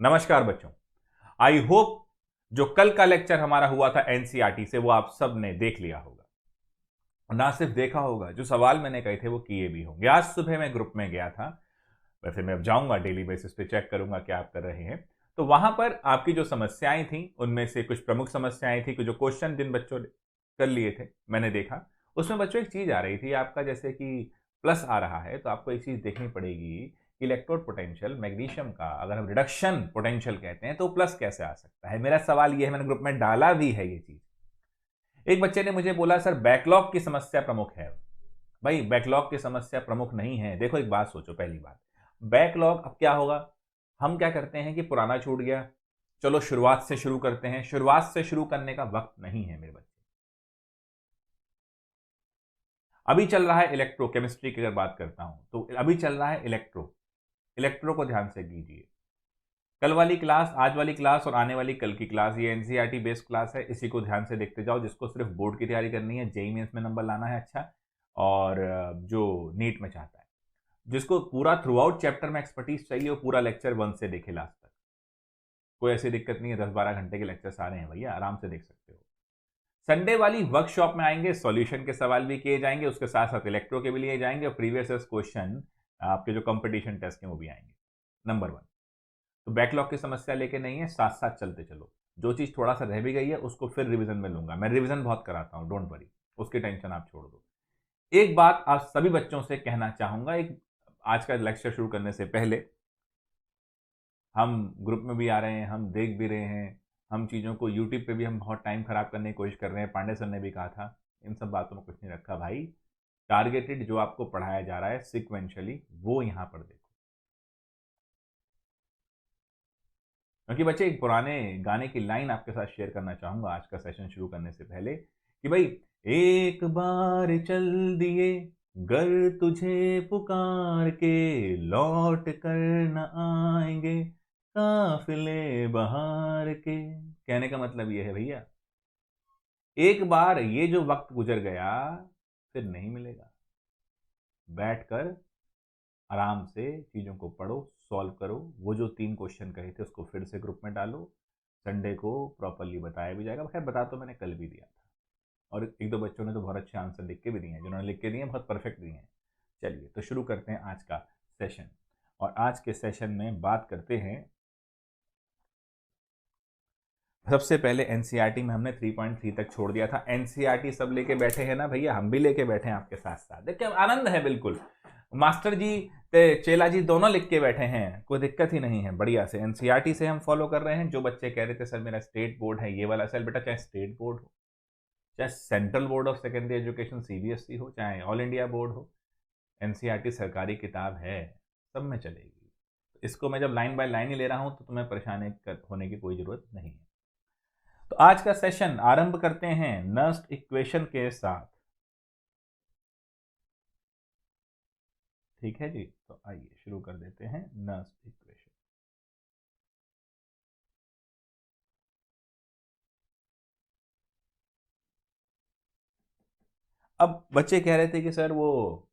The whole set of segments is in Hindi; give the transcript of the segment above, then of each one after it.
नमस्कार बच्चों। आई होप जो कल का लेक्चर हमारा हुआ था एनसीईआरटी से वो आप सब ने देख लिया होगा। ना सिर्फ देखा होगा, जो सवाल मैंने कहे थे वो किए भी होंगे। आज सुबह मैं ग्रुप में गया था, वैसे मैं अब जाऊंगा डेली बेसिस पे, चेक करूंगा क्या आप कर रहे हैं। तो वहां पर आपकी जो समस्याएं थी उनमें से कुछ प्रमुख समस्याएं थी कि जो क्वेश्चन जिन बच्चों ने कर लिए थे मैंने देखा, उसमें बच्चों एक चीज आ रही थी आपका, जैसे कि प्लस आ रहा है तो आपको एक चीज देखनी पड़ेगी। इलेक्ट्रोड पोटेंशियल मैग्नीशियम का अगर हम रिडक्शन पोटेंशियल कहते हैं तो प्लस कैसे आ सकता है। मेरा सवाल ये है, मैंने ग्रुप में डाला भी है ये चीज। एक बच्चे ने मुझे बोला सर बैकलॉग की समस्या प्रमुख है। भाई बैकलॉग की समस्या प्रमुख नहीं है। देखो एक बात सोचो, पहली बात, बैकलॉग अब क्या होगा। हम क्या करते हैं कि पुराना छूट गया, चलो शुरुआत से शुरू करते हैं। शुरुआत से शुरू करने का वक्त नहीं है मेरे बच्चे। अभी चल रहा है इलेक्ट्रोकेमिस्ट्री की, अगर बात करता हूं तो अभी चल रहा है इलेक्ट्रो। इलेक्ट्रो को ध्यान से कीजिए। कल वाली क्लास, आज वाली क्लास और आने वाली कल की क्लास, ये एनसीईआरटी बेस्ड क्लास है। इसी को ध्यान से देखते जाओ। जिसको सिर्फ बोर्ड की तैयारी करनी है, जेई मेंस में नंबर लाना है अच्छा, और जो नीट में चाहता है, जिसको पूरा थ्रू आउट चैप्टर में एक्सपर्टीज चाहिए, वो पूरा लेक्चर वन से देखे लास्ट तक। कोई ऐसी दिक्कत नहीं है, 10-12 घंटे के लेक्चर सारे हैं भैया, आराम से देख सकते हो। संडे वाली वर्कशॉप में आएंगे, सॉल्यूशन के सवाल भी किए जाएंगे, उसके साथ साथ इलेक्ट्रो के भी लिए जाएंगे, और प्रीवियस क्वेश्चन आपके जो कंपटीशन टेस्ट के वो भी आएंगे। नंबर वन, तो बैकलॉग की समस्या लेके नहीं है, साथ साथ चलते चलो। जो चीज थोड़ा सा रह भी गई है उसको फिर रिवीजन में लूंगा। मैं रिवीजन बहुत कराता हूँ, डोंट वरी, उसकी टेंशन आप छोड़ दो। एक बात आप सभी बच्चों से कहना चाहूंगा, एक आज का लेक्चर शुरू करने से पहले, हम ग्रुप में भी आ रहे हैं, हम देख भी रहे हैं, हम चीज़ों को यूट्यूब पे भी हम बहुत टाइम खराब करने की कोशिश कर रहे हैं। पांडे सर ने भी कहा था, इन सब बातों में कुछ नहीं रखा भाई। टारगेटेड जो आपको पढ़ाया जा रहा है सिक्वेंशली, वो यहाँ पर देखो। क्योंकि बच्चे एक पुराने गाने की लाइन आपके साथ शेयर करना चाहूंगा आज का सेशन शुरू करने से पहले, कि भाई एक बार चल दिए गर तुझे पुकार के, लौट कर न आएंगे काफिले बहार के। कहने का मतलब ये है भैया, एक बार ये जो वक्त गुजर गया फिर नहीं मिलेगा। बैठकर आराम से चीज़ों को पढ़ो, सॉल्व करो। वो जो 3 क्वेश्चन कहे थे उसको फिर से ग्रुप में डालो। संडे को प्रॉपरली बताया भी जाएगा। खैर बता तो मैंने कल भी दिया था, और एक दो बच्चों ने तो बहुत अच्छे आंसर लिख के भी दिए हैं, जिन्होंने लिख के दिए हैं बहुत परफेक्ट दिए हैं। चलिए तो शुरू करते हैं आज का सेशन। और आज के सेशन में बात करते हैं, सबसे पहले एनसीईआरटी में हमने 3.3 तक छोड़ दिया था। एनसीईआरटी सब लेके बैठे हैं ना भैया, हम भी लेके बैठे हैं आपके साथ साथ। देखिए आनंद है बिल्कुल, मास्टर जी चेला जी दोनों लिख के बैठे हैं, कोई दिक्कत ही नहीं है। बढ़िया से एनसीईआरटी से हम फॉलो कर रहे हैं। जो बच्चे कह रहे थे सर मेरा स्टेट बोर्ड है ये वाला, सर बेटा चाहे स्टेट बोर्ड हो, चाहे central board of secondary education CBSE हो, चाहे ऑल इंडिया बोर्ड हो, एनसीईआरटी सरकारी किताब है, सब में चलेगी। इसको मैं जब लाइन बाय लाइन ही ले रहा हूं तो तुम्हें परेशानी होने की कोई जरूरत नहीं है। तो आज का सेशन आरंभ करते हैं नस्ट इक्वेशन के साथ। ठीक है जी, तो आइए शुरू कर देते हैं नस्ट इक्वेशन। अब बच्चे कह रहे थे कि सर वो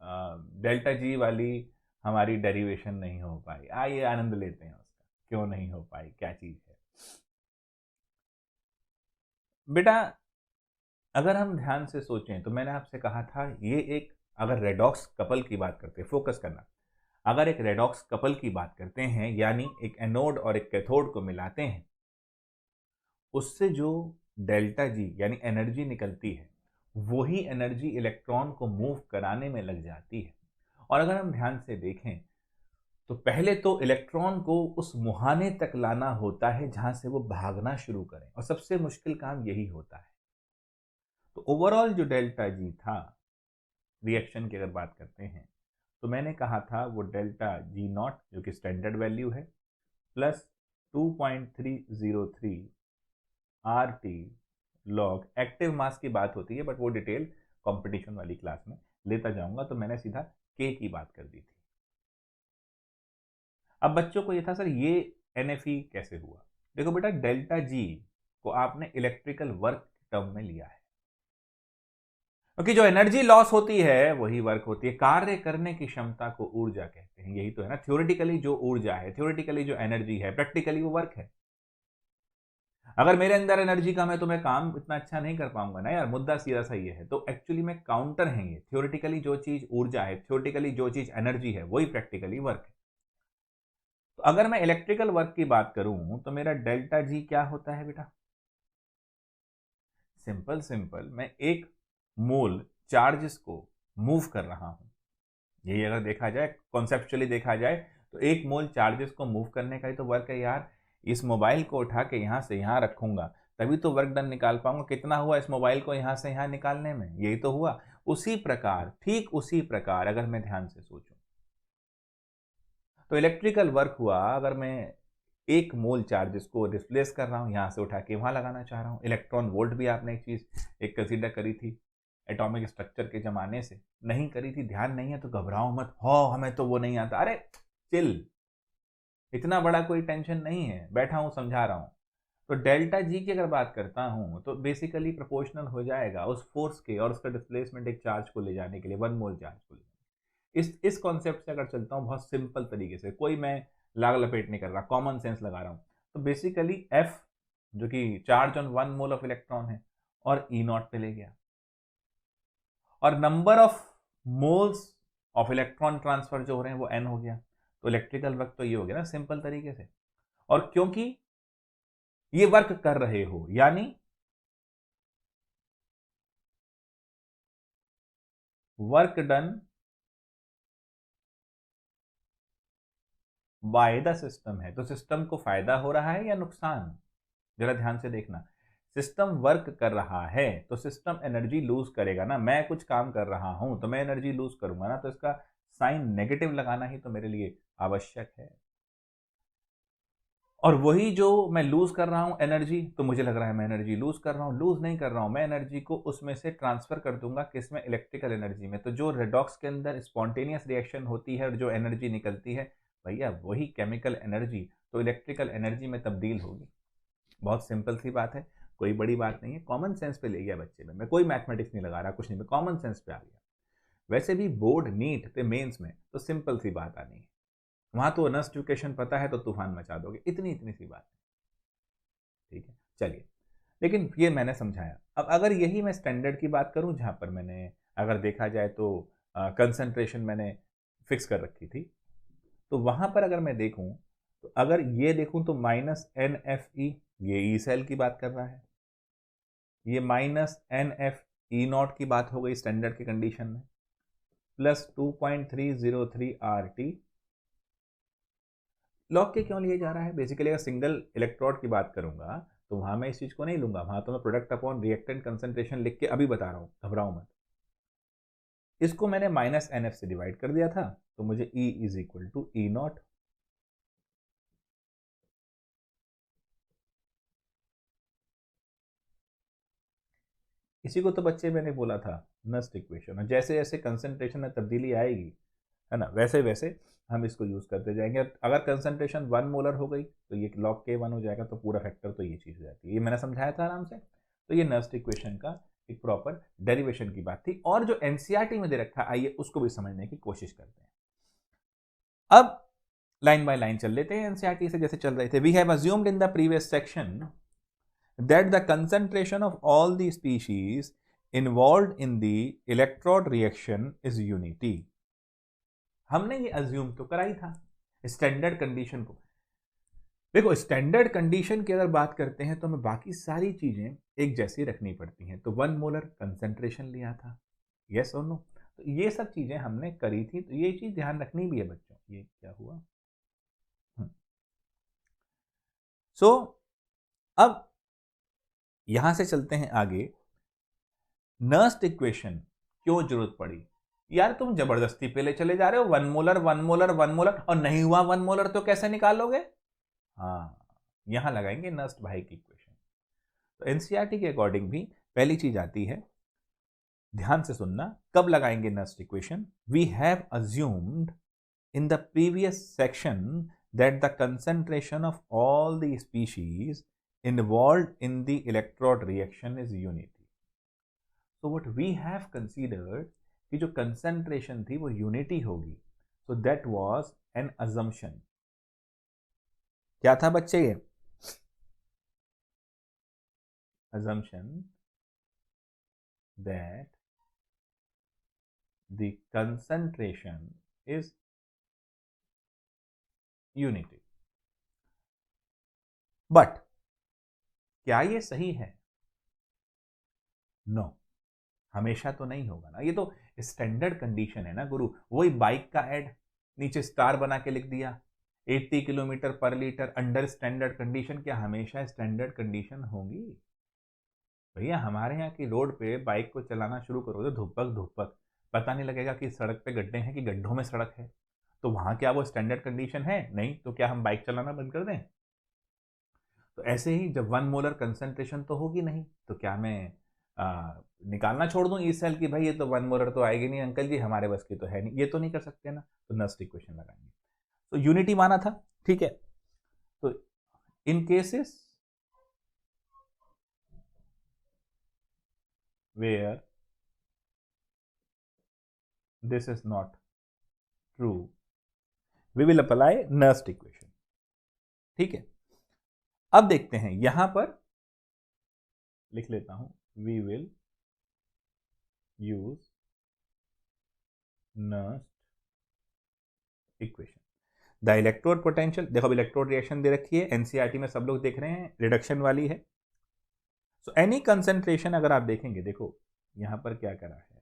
डेल्टा जी वाली हमारी डेरिवेशन नहीं हो पाई। आइए आनंद लेते हैं उसका, क्यों नहीं हो पाई, क्या चीज है बेटा। अगर हम ध्यान से सोचें तो मैंने आपसे कहा था ये एक, अगर रेडॉक्स कपल की बात करते हैं, फोकस करना, अगर एक रेडॉक्स कपल की बात करते हैं, यानी एक एनोड और एक कैथोड को मिलाते हैं, उससे जो डेल्टा जी यानी एनर्जी निकलती है, वही एनर्जी इलेक्ट्रॉन को मूव कराने में लग जाती है। और अगर हम ध्यान से देखें तो पहले तो इलेक्ट्रॉन को उस मुहाने तक लाना होता है जहां से वो भागना शुरू करें, और सबसे मुश्किल काम यही होता है। तो ओवरऑल जो डेल्टा जी था, रिएक्शन की अगर बात करते हैं, तो मैंने कहा था वो डेल्टा जी नॉट जो कि स्टैंडर्ड वैल्यू है, plus 2.303 R T log active mass की बात होती है, बट वो डिटेल कंपटीशन वाली क्लास में लेता जाऊंगा। तो मैंने सीधा के की बात कर दी थी। अब बच्चों को ये था सर ये एनएफई कैसे हुआ। देखो बेटा, डेल्टा जी को आपने इलेक्ट्रिकल वर्क टर्म में लिया है, क्योंकि जो एनर्जी लॉस होती है वही वर्क होती है। कार्य करने की क्षमता को ऊर्जा कहते हैं, यही तो है ना। थ्योरेटिकली जो ऊर्जा है, थ्योरेटिकली जो एनर्जी है, प्रैक्टिकली वो वर्क है। अगर मेरे अंदर एनर्जी कम है तो मैं काम इतना अच्छा नहीं कर पाऊंगा ना यार, मुद्दा सीधा सा ये है। तो एक्चुअली में काउंटर है ये। थ्योरेटिकली जो चीज ऊर्जा है, थ्योरेटिकली जो चीज एनर्जी है, वही प्रैक्टिकली वर्क है। तो अगर मैं इलेक्ट्रिकल वर्क की बात करूं तो मेरा डेल्टा जी क्या होता है बेटा? सिंपल सिंपल, मैं एक मोल चार्जेस को मूव कर रहा हूं। यही अगर देखा जाए, कॉन्सेप्चुअली देखा जाए, तो एक मोल चार्जेस को मूव करने का ही तो वर्क है यार। इस मोबाइल को उठा के यहां से यहां रखूंगा तभी तो वर्क डन निकाल पाऊंगा। कितना हुआ इस मोबाइल को यहां से यहां निकालने में? यही तो हुआ। उसी प्रकार, ठीक उसी प्रकार अगर मैं ध्यान से सोचूं तो इलेक्ट्रिकल वर्क हुआ, अगर मैं एक मोल चार्जेस को रिप्लेस कर रहा हूं, यहां से उठा के वहां लगाना चाह रहा हूं। इलेक्ट्रॉन वोल्ट भी आपने एक चीज एक कंसीडर करी थी एटॉमिक स्ट्रक्चर के जमाने से, नहीं करी थी? ध्यान नहीं है तो घबराओ मत, हो हमें तो वो नहीं आता। अरे चिल, इतना बड़ा कोई टेंशन नहीं है, बैठा हूं समझा रहा हूं। तो डेल्टा जी की अगर बात करता हूं तो बेसिकली प्रोपोर्शनल हो जाएगा उस फोर्स के और उसका डिस्प्लेसमेंट एक चार्ज को ले जाने के लिए, वन मोल चार्ज को ले जाने। इस कॉन्सेप्ट से अगर चलता हूं बहुत सिंपल तरीके से, कोई मैं लाग लपेट नहीं कर रहा, कॉमन सेंस लगा रहा हूं, तो बेसिकली एफ जो कि charge on one mole of electron है और ई नॉट पे ले गया, और number of moles of electron transfer जो हो रहे हैं वो एन हो गया। तो इलेक्ट्रिकल वर्क तो ये हो गया ना सिंपल तरीके से। और क्योंकि ये वर्क कर रहे हो यानी work done by the system है, तो सिस्टम को फायदा हो रहा है या नुकसान? जरा ध्यान से देखना। सिस्टम वर्क कर रहा है तो सिस्टम एनर्जी लूज करेगा ना। मैं कुछ काम कर रहा हूं तो मैं एनर्जी लूज करूंगा ना, तो इसका साइन नेगेटिव लगाना ही तो मेरे लिए आवश्यक है। और वही जो मैं लूज कर रहा हूं एनर्जी, तो मुझे लग रहा है मैं एनर्जी लूज कर रहा हूं, लूज नहीं कर रहा हूं, मैं एनर्जी को उसमें से ट्रांसफर कर दूंगा किसमें? इलेक्ट्रिकल एनर्जी में। तो जो रेडॉक्स के अंदर स्पॉन्टेनियस रिएक्शन होती है और जो एनर्जी निकलती है भैया, वही केमिकल एनर्जी तो इलेक्ट्रिकल एनर्जी में तब्दील होगी। बहुत सिंपल सी बात है, कोई बड़ी बात नहीं है। कॉमन सेंस पे ले गया बच्चे में, मैं कोई मैथमेटिक्स नहीं लगा रहा, कुछ नहीं, मैं कॉमन सेंस पे आ गया। वैसे भी बोर्ड नीट पे मेंस में तो सिंपल सी बात आनी है, वहां तो नस्ट इक्वेशन पता है तो तूफान मचा दोगे, इतनी इतनी सी बात है। ठीक है, चलिए। लेकिन ये मैंने समझाया। अब अगर यही मैं स्टैंडर्ड की बात करूं, जहां पर मैंने अगर देखा जाए तो कंसंट्रेशन मैंने फिक्स कर रखी थी, तो वहां पर अगर मैं देखूं तो अगर ये देखूं तो -NFE, ये ई सेल की बात कर रहा है, ये -NFE0 की बात हो गई स्टैंडर्ड की कंडीशन में, प्लस 2.303 RT। लॉग के क्यों लिए जा रहा है? बेसिकली अगर सिंगल इलेक्ट्रोड की बात करूंगा तो वहां मैं इस चीज को नहीं लूंगा, वहां तो मैं प्रोडक्ट अपॉन रिएक्टेंट कंसंट्रेशन लिख के अभी बता रहा हूं, घबराओ मत। इसको मैंने -NF से डिवाइड कर दिया था, तो मुझे E is equal to E0। इसी को तो बच्चे मैंने बोला था नस्ट इक्वेशन, और जैसे जैसे कंसंट्रेशन में तब्दीली आएगी है ना, वैसे वैसे हम इसको यूज करते जाएंगे। अगर कंसंट्रेशन 1 मोलर हो गई तो ये लॉग के 1 हो जाएगा, तो पूरा फैक्टर तो ये चीज हो जाती है। ये मैंने समझाया था आराम से। तो ये नस्ट इक्वेशन का एक प्रॉपर डेरिवेशन की बात थी, और जो एनसीईआरटी में दे रखा है आइए उसको भी समझने की कोशिश करते हैं। अब लाइन बाय लाइन चल लेते हैं एनसीईआरटी से जैसे चल रहे थे। We have assumed in the previous section that the concentration of all the species involved in the electrode reaction is unity। हमने ये अज्यूम तो कराई था स्टैंडर्ड कंडीशन को। देखो स्टैंडर्ड कंडीशन की अगर बात करते हैं तो हमें बाकी सारी चीजें एक जैसी रखनी पड़ती हैं। तो 1 मोलर कंसंट्रेशन लिया था, यस और नो, तो ये सब चीजें हमने करी थी, तो ये चीज ध्यान रखनी भी है बच्चों। ये क्या हुआ? सो अब यहां से चलते हैं आगे। नर्स्ट इक्वेशन क्यों जरूरत पड़ी? यार तुम जबरदस्ती पे ले चले जा रहे हो, 1 मोलर 1 मोलर 1 मोलर, और नहीं हुआ 1 मोलर तो कैसे निकालोगे? हाँ, यहां लगाएंगे नर्स्ट भाई की इक्वेशन। तो एनसीईआरटी के अकॉर्डिंग भी पहली चीज आती है, ध्यान से सुनना, कब लगाएंगे Nernst equation? We have assumed in the previous section that the concentration of all the species involved in the electrode reaction is unity। So what we have considered कि जो कंसंट्रेशन थी वो यूनिटी होगी, so that was an assumption. क्या था बच्चे ये? assumption that the concentration is unity. But क्या ये सही है? नो, हमेशा तो नहीं होगा ना। ये तो स्टैंडर्ड कंडीशन है ना गुरु। वही बाइक का एड, नीचे स्टार बना के लिख दिया 80 किलोमीटर पर लीटर अंडर स्टैंडर्ड कंडीशन। क्या हमेशा स्टैंडर्ड कंडीशन होगी? भैया हमारे यहाँ की रोड पे बाइक को चलाना शुरू करो तो धुपक धुपक, पता नहीं लगेगा कि सड़क पे गड्ढे हैं कि गड्ढों में सड़क है। तो वहां क्या वो स्टैंडर्ड कंडीशन है? नहीं। तो क्या हम बाइक चलाना बंद कर दें? तो ऐसे ही जब 1 मोलर कंसंट्रेशन तो होगी नहीं, तो क्या मैं निकालना छोड़ दूं ई सेल की भाई ये तो 1 मोलर तो आएगी नहीं अंकल जी, हमारे बस की तो है नहीं। ये तो नहीं कर सकते ना, तो नस्ट इक्वेशन लगाएंगे। तो यूनिटी माना था, ठीक है। तो इन cases where this is not true, we will apply Nernst equation। ठीक है, अब देखते हैं यहां पर लिख लेता हूं, we will use Nernst equation। The electrode potential, देखो इलेक्ट्रोड रिएक्शन दे रखी है, एनसीईआरटी में सब लोग देख रहे हैं, रिडक्शन वाली है। सो एनी कंसंट्रेशन अगर आप देखेंगे, देखो यहां पर क्या करा है,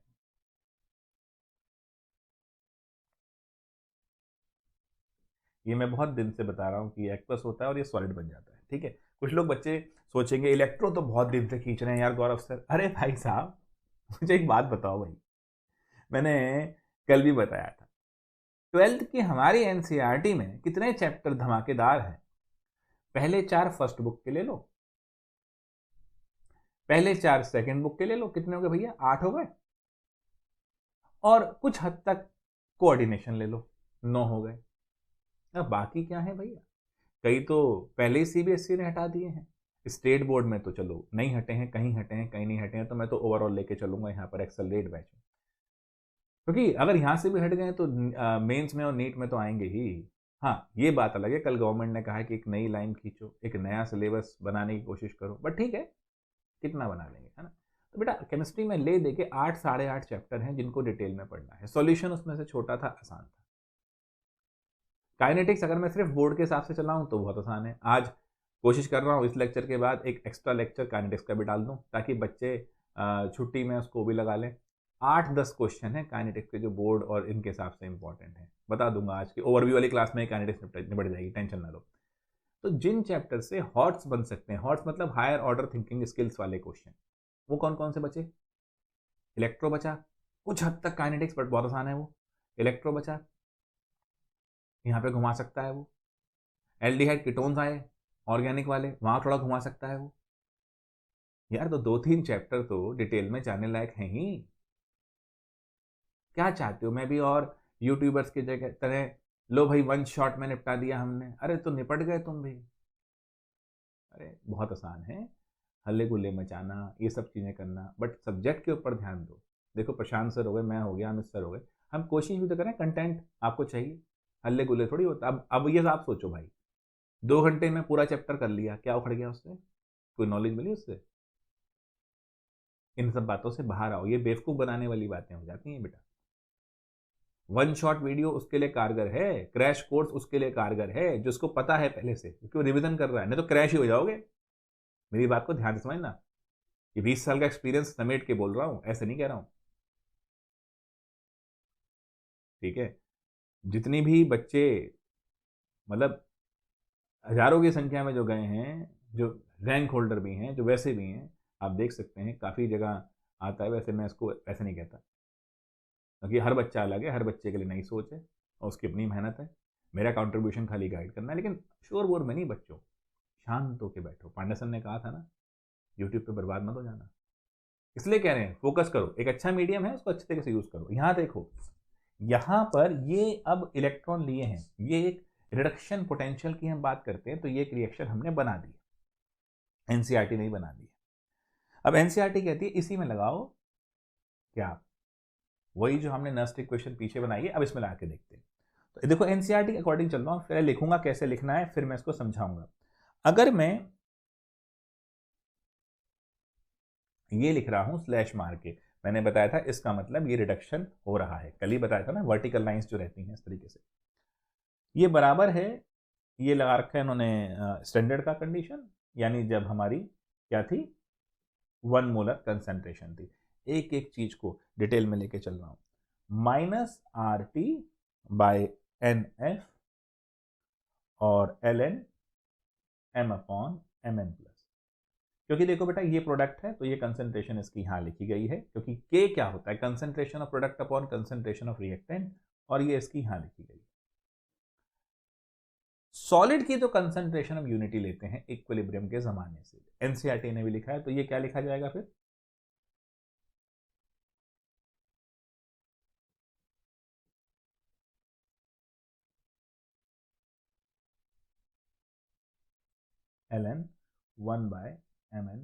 ये मैं बहुत दिन से बता रहा हूं कि एक्वस होता है और ये सॉलिड बन जाता है, ठीक है। कुछ लोग बच्चे सोचेंगे इलेक्ट्रो तो बहुत दिन से खींच रहे हैं यार गौरव सर। अरे भाई साहब मुझे एक बात बताओ भाई, मैंने कल भी बताया था 12th की हमारी एनसीईआरटी में कितने चैप्टर धमाकेदार हैं। पहले 4 फर्स्ट बुक के ले लो, पहले 4 सेकंड बुक के ले लो, कितने हो गए भैया? 8 हो गए। और कुछ हद तक कोऑर्डिनेशन ले लो, 9 हो गए। अब बाकी क्या है भैया? कई तो पहले ही सीबीएसई ने हटा दिए हैं, स्टेट बोर्ड में तो चलो नहीं हटे हैं, कहीं हटे हैं कहीं नहीं हटे हैं, तो मैं तो ओवरऑल लेके चलूंगा यहाँ पर एक्सेलरेट बैच में, क्योंकि अगर यहाँ से भी हट गए तो मेंस में और नीट में तो आएंगे ही। हाँ ये बात अलग है, कल गवर्नमेंट ने कहा है कि एक नई लाइन खींचो, एक नया सिलेबस बनाने की कोशिश करो, बट ठीक है कितना बना लेंगे, है ना। तो बेटा केमिस्ट्री में ले दे के 8 साढ़े 8 चैप्टर हैं जिनको डिटेल में पढ़ना है, सॉल्यूशन उसमें से छोटा था, आसान था। काइनेटिक्स अगर मैं सिर्फ बोर्ड के हिसाब से चलाऊं तो बहुत आसान है। आज कोशिश कर रहा हूँ इस लेक्चर के बाद एक एक्स्ट्रा लेक्चर काइनेटिक्स का भी डाल दूं, ताकि बच्चे छुट्टी में उसको भी लगा लें। 8-10 क्वेश्चन है काइनेटिक्स के जो बोर्ड और इनके हिसाब से इंपॉर्टेंट है, बता दूंगा आज की ओवरव्यू वाली क्लास में काइनेटिक्स निपट जाएगी, टेंशन ना लो। तो जिन चैप्टर से हॉट्स बन सकते हैं, हॉट्स मतलब हायर ऑर्डर थिंकिंग स्किल्स वाले क्वेश्चन, वो कौन कौन से बचे? इलेक्ट्रो बचा, कुछ हद तक काइनेटिक्स बट बहुत आसान है वो। इलेक्ट्रो बचा, यहाँ पे घुमा सकता है वो। एल्डिहाइड कीटोन्स आए ऑर्गेनिक वाले, वहां थोड़ा घुमा सकता है वो। यार तो 2-3 चैप्टर तो डिटेल में जाने लायक हैं ही। क्या चाहते हो मैं भी और यूट्यूबर्स की जगह तरह लो भाई 1 शॉट में निपटा दिया हमने? अरे तो निपट गए तुम भी। अरे बहुत आसान है, हल्ले गुल्ले मचाना, ये सब चीज़ें करना, बट सब्जेक्ट के ऊपर ध्यान दो। देखो प्रशांत सर हो गए, मैं हो गया, अमित सर हो गए, हम कोशिश भी तो करें कंटेंट आपको चाहिए, हल्ले गुल्ले थोड़ी होता। अब ये आप सोचो भाई, 2 घंटे में पूरा चैप्टर कर लिया, क्या उखड़ गया उससे? कोई नॉलेज मिली उससे? इन सब बातों से बाहर आओ, ये बेवकूफ़ बनाने वाली बातें हो जाती हैं बेटा। 1 शॉट वीडियो उसके लिए कारगर है, क्रैश कोर्स उसके लिए कारगर है जिसको पता है पहले से, क्योंकि वो रिविजन कर रहा है, नहीं तो क्रैश ही हो जाओगे। मेरी बात को ध्यान से समझना, ये 20 साल का एक्सपीरियंस समेट के बोल रहा हूं, ऐसे नहीं कह रहा हूं, ठीक है। जितनी भी बच्चे मतलब हजारों की संख्या में जो गए हैं, जो रैंक होल्डर भी हैं, जो वैसे भी हैं, आप देख सकते हैं काफ़ी जगह आता है। वैसे मैं इसको ऐसे नहीं कहता, क्योंकि हर बच्चा अलग है, हर बच्चे के लिए नई सोच है और उसकी अपनी मेहनत है। मेरा कंट्रीब्यूशन खाली गाइड करना है, लेकिन शोर वोर में नहीं बच्चों, शांत होकर बैठो। पांडे सर ने कहा था ना, यूट्यूब पे बर्बाद मत हो जाना, इसलिए कह रहे हैं फोकस करो, एक अच्छा मीडियम है उसको अच्छे तरीके से यूज़ करो। यहाँ देखो, यहाँ पर ये अब इलेक्ट्रॉन लिए हैं, ये एक रिडक्शन पोटेंशियल की हम बात करते हैं, तो ये एक रिएक्शन हमने बना दी, एनसीईआरटी नहीं बना दी। अब एनसीईआरटी कहती है इसी में लगाओ क्या? वही जो हमने नस्ट इक्वेशन पीछे बनाई है, अब इसमें ला के देखते हैं। तो देखो एनसीईआरटी के अकॉर्डिंग चल रहा हूं, फिर लिखूंगा कैसे लिखना है, फिर मैं इसको समझाऊंगा। अगर मैं ये लिख रहा हूं स्लैश मार के, मैंने बताया था इसका मतलब ये रिडक्शन हो रहा है, कल ही बताया था ना, वर्टिकल लाइंस जो रहती हैं इस तरीके से, ये बराबर है, ये लगा रखा है इन्होंने स्टैंडर्ड का कंडीशन, यानी जब हमारी क्या थी, 1 मोलर कंसेंट्रेशन थी। एक एक चीज को डिटेल में लेके चल रहा हूं। -RT/NF और ln m/mn+, क्योंकि देखो बेटा ये प्रोडक्ट है तो ये कंसेंट्रेशन इसकी यहां लिखी गई है, क्योंकि K क्या होता है, concentration of product upon concentration of reactant, और ये इसकी यहां लिखी गई है। सॉलिड की तो कंसेंट्रेशन ऑफ यूनिटी लेते हैं इक्विलिब्रियम के जमाने से, एनसीईआरटी ने भी लिखा है, तो ये क्या लिखा जाएगा फिर, ln 1/mn+।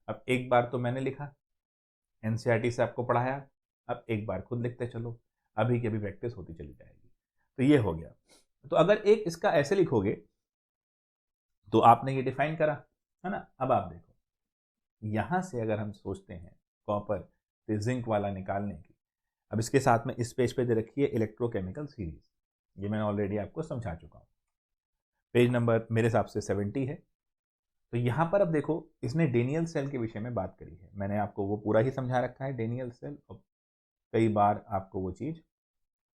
अब एक बार तो मैंने लिखा, एनसीईआरटी से आपको पढ़ाया, अब एक बार खुद लिखते चलो, अभी की अभी प्रैक्टिस होती चली जाएगी। तो ये हो गया। तो अगर एक इसका ऐसे लिखोगे तो आपने ये डिफाइन करा है ना। अब आप देखो यहां से अगर हम सोचते हैं कॉपर से जिंक वाला निकालने की, अब इसके साथ में इस पेज पे दे रखी है इलेक्ट्रोकेमिकल सीरीज, ये मैंने ऑलरेडी आपको समझा चुका हूं, पेज नंबर मेरे हिसाब से 70 है। तो यहां पर अब देखो इसने डेनियल सेल के विषय में बात करी है, मैंने आपको वो पूरा ही समझा रखा है डेनियल सेल, और कई बार आपको वो चीज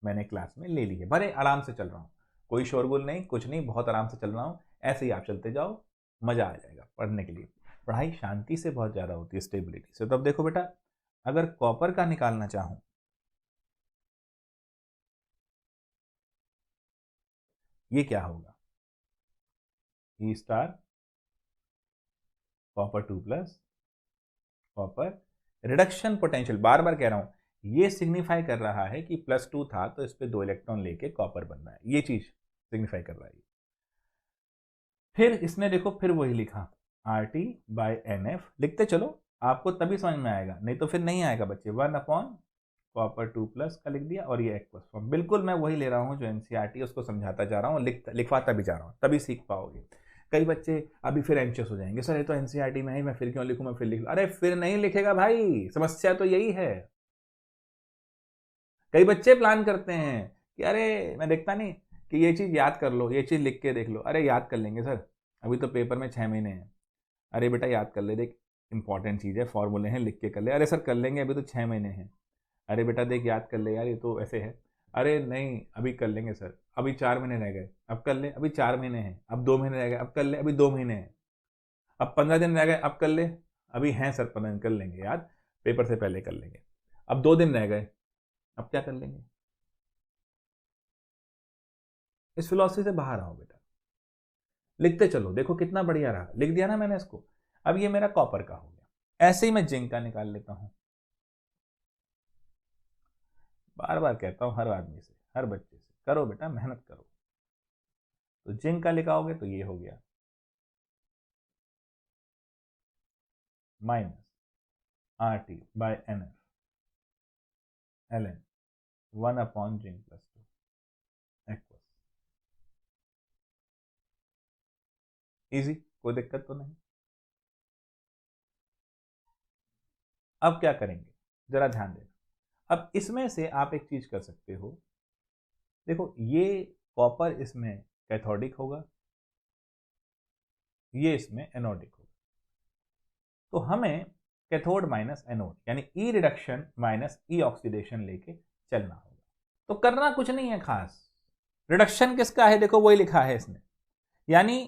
मैंने क्लास में ले ली है। बड़े आराम से चल रहा हूँ, कोई शोरगुल नहीं, कुछ नहीं, बहुत आराम से चल रहा हूँ, ऐसे ही आप चलते जाओ, मजा आ जाएगा पढ़ने के लिए। पढ़ाई शांति से बहुत ज्यादा होती है, स्टेबिलिटी से। तो अब देखो बेटा, अगर कॉपर का निकालना चाहूं, ये क्या होगा, E star copper 2+ copper reduction potential, बार बार कह रहा हूं, ये सिग्निफाई कर रहा है कि +2 था तो इस पे 2 इलेक्ट्रॉन लेके कॉपर बन रहा है, ये चीज सिग्निफाई कर रहा है। फिर इसने देखो फिर वही लिखा RT/NF, लिखते चलो, आपको तभी समझ में आएगा, नहीं तो फिर नहीं आएगा बच्चे। 1 कॉपर 2+ का लिख दिया, और ये एक्वस फॉर्म, बिल्कुल मैं वही ले रहा हूँ जो एनसीईआरटी उसको समझाता जा रहा हूँ, लिखवाता भी जा रहा हूँ, तभी सीख पाओगे। कई बच्चे अभी फिर एंशियस हो जाएंगे, सर ये तो एनसीईआरटी में है, मैं फिर क्यों लिखूं, मैं फिर लिख लूं। अरे फिर नहीं लिखेगा भाई, समस्या तो यही है। कई बच्चे प्लान करते हैं कि अरे मैं देखता नहीं कि ये चीज याद कर लो, ये चीज लिख के देख लो, अरे याद कर लेंगे सर, अभी तो पेपर में 6 महीने हैं। अरे बेटा याद कर ले, देख इंपॉर्टेंट चीज है, फॉर्मूले हैं, लिख के कर ले। अरे सर कर लेंगे, अभी तो 6 महीने हैं। अरे बेटा देख याद कर ले यार, ये तो ऐसे है। अरे नहीं अभी कर लेंगे सर, अभी 4 महीने रह गए, अब कर ले, अभी 4 महीने हैं, अब 2 महीने रह गए, अब कर ले, अभी 2 महीने हैं, अब 15 दिन रह गए, अब कर ले, अभी हैं सर 15 दिन, कर लेंगे याद, पेपर से पहले कर लेंगे, अब 2 दिन रह गए, अब क्या कर लेंगे। इस फिलॉसफी से बाहर आओ बेटा, लिखते चलो, देखो कितना बढ़िया रहा, लिख दिया ना मैंने इसको। अब ये मेरा कॉपर का हो गया, ऐसे ही मैं जिंक का निकाल लेता हूं। बार बार कहता हूं हर आदमी से, हर बच्चे से, करो बेटा मेहनत करो। तो जिंक का लिखाओगे तो ये हो गया -RT/NF ln 1/Zinc+2 aqueous. Easy, कोई दिक्कत तो नहीं। अब क्या करेंगे, जरा ध्यान देना। अब इसमें से आप एक चीज कर सकते हो, देखो ये कॉपर इसमें कैथोडिक होगा, ये इसमें एनोडिक होगा, तो हमें कैथोड माइनस एनोड यानी ई रिडक्शन माइनस ई ऑक्सीडेशन लेके चलना होगा। तो करना कुछ नहीं है खास, रिडक्शन किसका है, देखो वही लिखा है इसने, यानी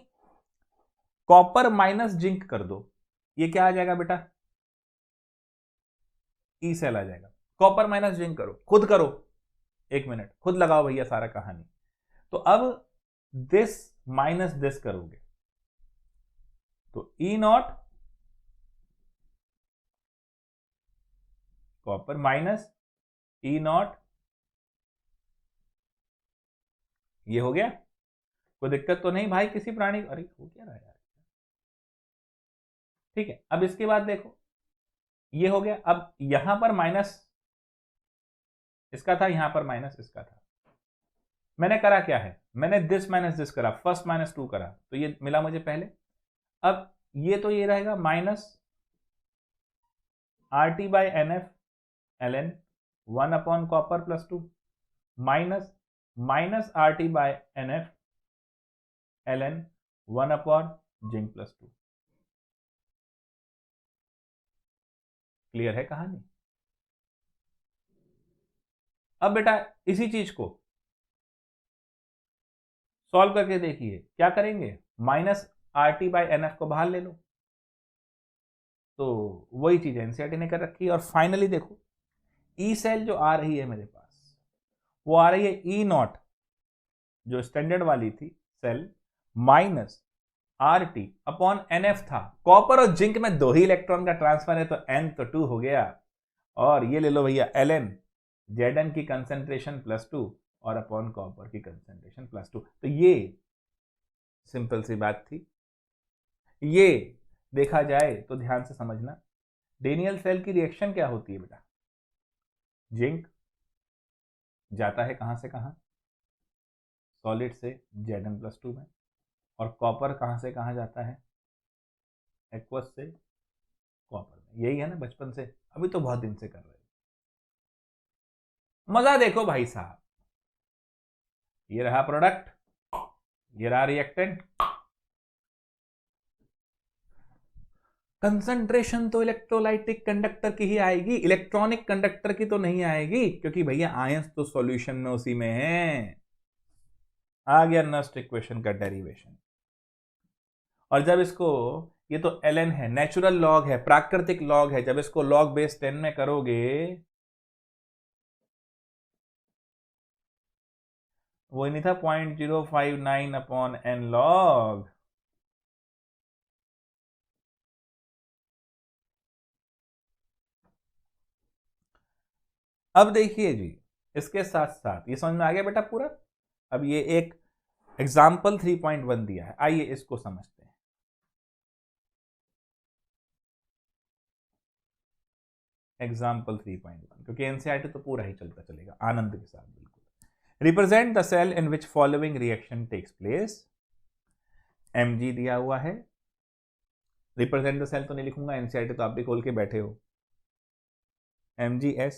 कॉपर माइनस जिंक कर दो, ये क्या आ जाएगा बेटा, ई सेल आ जाएगा। कॉपर माइनस जिंक करो, खुद करो, 1 मिनट खुद लगाओ भैया सारा कहानी। तो अब दिस माइनस दिस करोगे तो E naught copper minus E naught, ये हो गया। कोई दिक्कत तो नहीं भाई किसी प्राणी, अरे हो क्या रहा है यार। ठीक है, अब इसके बाद देखो ये हो गया। अब यहां पर माइनस इसका था, यहां पर माइनस इसका था। मैंने करा क्या है, मैंने दिस माइनस दिस करा, फर्स्ट माइनस टू करा, तो ये मिला मुझे पहले। अब ये तो ये रहेगा minus R T by N F L N 1 copper plus 2 minus minus R T by N F L N 1 zinc plus 2। Clear है कहानी? अब बेटा इसी चीज को सॉल्व करके देखिए, क्या करेंगे, minus R T by N F को बाहर ले लो, तो वही चीज एनसीईआरटी ने कर रखी है। और फाइनली देखो, ई सेल जो आ रही है मेरे पास, वो आ रही है ई नॉट जो स्टैंडर्ड वाली थी cell, minus R T upon N F था। कॉपर और जिंक में दो ही इलेक्ट्रॉन का ट्रांसफर है, तो एन तो 2 हो गया। और ये ले लो भैया एल एन, जेड एन की कंसेंट्रेशन प्लस 2 और अपॉन कॉपर की कंसेंट्रेशन प्लस 2। तो ये सिंपल सी बात थी। ये देखा जाए तो ध्यान से समझना, डेनियल सेल की रिएक्शन क्या होती है बेटा, जिंक जाता है कहां से कहां, सॉलिड से जेड एन प्लस 2 में, और कॉपर कहां से कहां जाता है, एक्वस से कॉपर में। यही है ना बचपन से, अभी तो बहुत दिन से कर रहे हो। मजा देखो भाई साहब, ये रहा प्रोडक्ट, ये रहा रिएक्टेंट। कंसंट्रेशन तो इलेक्ट्रोलाइटिक कंडक्टर की ही आएगी, इलेक्ट्रॉनिक कंडक्टर की तो नहीं आएगी, क्योंकि भैया आयंस तो सॉल्यूशन में उसी में है। आ गया नस्ट इक्वेशन का डेरिवेशन। और जब इसको, ये तो ln है, नेचुरल लॉग है, प्राकृतिक लॉग है, जब इसको लॉग बेस 10 में करोगे, वो नहीं था 0.059 अपॉन एन लॉग। अब देखिए जी, इसके साथ साथ ये समझ में आ गया बेटा पूरा। अब ये एक एग्जाम्पल 3.1 दिया है, आइए इसको समझते हैं। एग्जाम्पल 3.1, क्योंकि एनसीईआरटी तो पूरा ही चलता चलेगा आनंद के साथ बिल्कुल। Represent the cell in which following reaction takes place. mg दिया हुआ है, रिप्रेजेंट द सेल तो नहीं लिखूंगा, एनसीईआरटी तो आप भी खोल के बैठे हो। mgs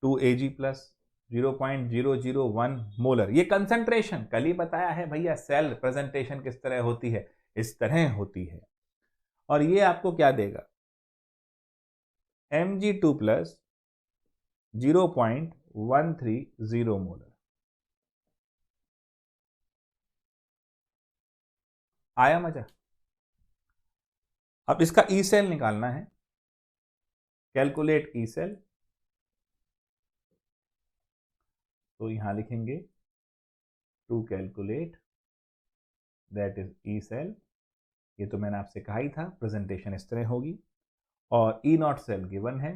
2Ag plus 0.001 molar. ये कंसंट्रेशन कल ही बताया है भैया, सेल प्रेजेंटेशन किस तरह होती है, इस तरह होती है। और ये आपको क्या देगा, Mg2 प्लस 0.130 मोलर। आया मजा? अब इसका ई सेल निकालना है, कैलकुलेट ई सेल। तो यहां लिखेंगे to calculate that is E cell. ये तो मैंने आपसे कहा ही था, प्रेजेंटेशन इस तरह होगी। और ई नॉट सेल गिवन है,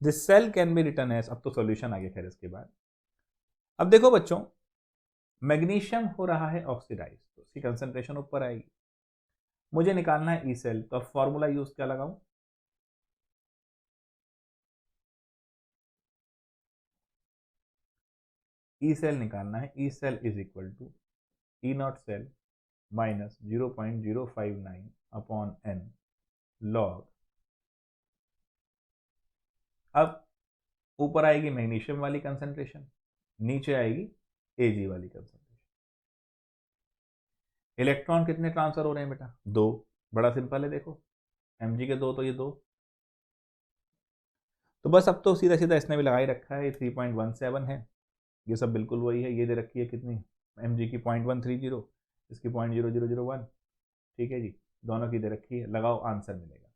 this cell can be written as. अब तो सॉल्यूशन आ गया खैर इसके बाद। अब देखो बच्चों, मैग्नीशियम हो रहा है ऑक्सीडाइज, तो उसकी कंसंट्रेशन ऊपर आएगी। मुझे निकालना है ई सेल, तो अब फॉर्मूला यूज क्या लगाऊं, ई सेल निकालना है। E cell is equal to E nought cell minus 0.059 upon N log. अब ऊपर आएगी मैग्नीशियम वाली कंसंट्रेशन, नीचे आएगी एजी वाली कंसंट्रेशन। इलेक्ट्रॉन कितने ट्रांसफर हो रहे हैं बेटा, दो। बड़ा सिंपल है, देखो mg के दो, तो ये दो। तो बस अब तो सीधा सीधा इसने भी लगा ही रखा है, 3.17 है, ये सब बिल्कुल वही है। ये दे रखी है कितनी, mg की 0.130, इसकी 0.0001। ठीक है जी, दोनों की दे रखी है, लगाओ आंसर मिलेगा।